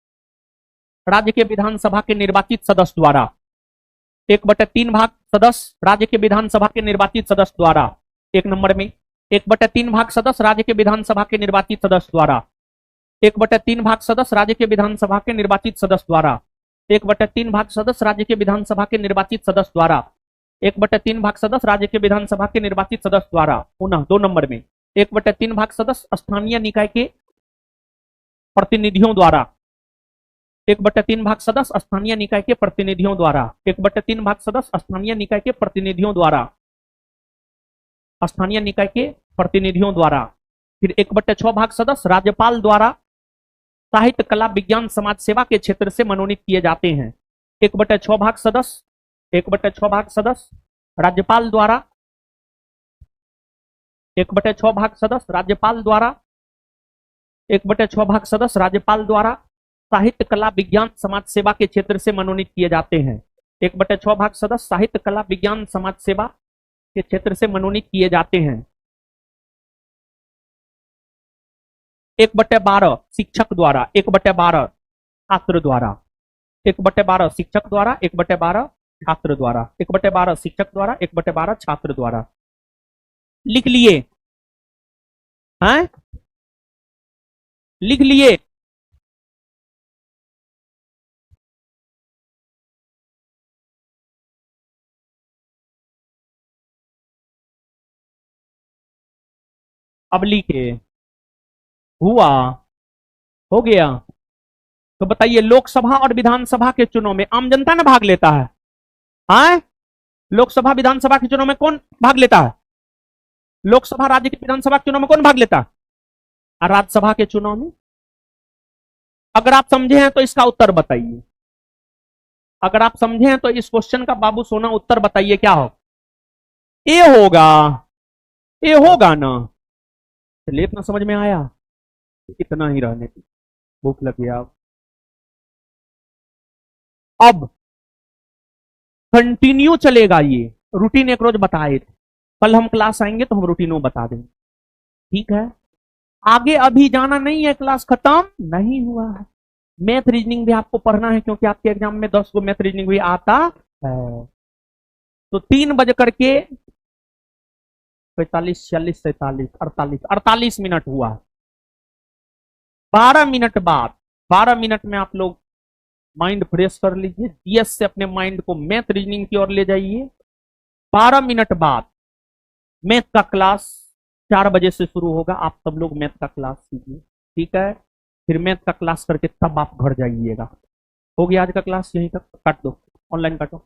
राज्य के विधानसभा के निर्वाचित सदस्य द्वारा, 1/3 भाग सदस्य राज्य के विधानसभा के निर्वाचित सदस्य द्वारा, एक नंबर में 1/3 भाग सदस्य राज्य के विधानसभा के निर्वाचित सदस्य द्वारा, 1/3 भाग सदस्य राज्य के विधानसभा के निर्वाचित सदस्य द्वारा, 1/3 भाग सदस्य राज्य के विधानसभा के निर्वाचित सदस्य द्वारा, 1/3 भाग सदस्य राज्य के विधानसभा के निर्वाचित सदस्य द्वारा, पुनः 2 नंबर में 1/3 भाग सदस्य स्थानीय निकाय के प्रतिनिधियों द्वारा, 1/3 भाग सदस्य स्थानीय निकाय के प्रतिनिधियों द्वारा, 1/3 भाग सदस्य स्थानीय निकाय के प्रतिनिधियों द्वारा, स्थानीय निकाय के प्रतिनिधियों द्वारा। फिर 1/6 भाग सदस्य राज्यपाल द्वारा साहित्य, कला, विज्ञान, समाज सेवा के क्षेत्र से मनोनीत किए जाते हैं। 1/6 भाग सदस्य 1/6 भाग सदस्य राज्यपाल द्वारा 1/6 भाग सदस्य राज्यपाल द्वारा 1/6 भाग सदस्य राज्यपाल द्वारा साहित्य, कला, विज्ञान, समाज सेवा के क्षेत्र से मनोनीत किए जाते हैं। 1/6 भाग सदस्य साहित्य, कला, विज्ञान, समाज सेवा के क्षेत्र से मनोनीत किए जाते हैं। 1/12 शिक्षक द्वारा, 1/12 छात्र द्वारा, 1/12 शिक्षक द्वारा, 1/12 छात्र द्वारा, 1/12 शिक्षक द्वारा, 1/12 छात्र द्वारा। लिख लिए हैं? लिख लिए? अब लिखे, हुआ, हो गया। तो बताइए, लोकसभा और विधानसभा के चुनाव में आम जनता ना भाग लेता है? हाँ, लोकसभा विधानसभा के चुनाव में कौन भाग लेता है? लोकसभा राज्य के विधानसभा के चुनाव में कौन भाग लेता है? और राज्यसभा के चुनाव में? अगर आप समझे हैं तो इसका उत्तर बताइए। अगर आप समझे हैं तो इस क्वेश्चन का बाबू सोना उत्तर बताइए, क्या हो? ए होगा, ए होगा ना? चलिए, इतना समझ में आया, इतना ही रहने की, भूख लगी। अब कंटिन्यू चलेगा, ये रूटीन एक रोज बताए थे, कल हम क्लास आएंगे तो हम रूटीन बता देंगे, ठीक है। आगे अभी जाना नहीं है, क्लास खत्म नहीं हुआ है। मैथ रीजनिंग भी आपको पढ़ना है, क्योंकि आपके एग्जाम में 10 को मैथ रीजनिंग भी आता है। तो 3 बज करके 45, 46, 47, 48 मिनट हुआ। 12 मिनट बाद, 12 मिनट में आप लोग माइंड फ्रेश कर लीजिए, जीएस से अपने माइंड को मैथ रीजनिंग की ओर ले जाइए। 12 मिनट बाद मैथ का क्लास 4 बजे से शुरू होगा, आप सब लोग मैथ का क्लास कीजिए, ठीक है। फिर मैथ का क्लास करके तब आप घर जाइएगा। हो गया आज का क्लास, यहीं तक, काट दो, ऑनलाइन काटो।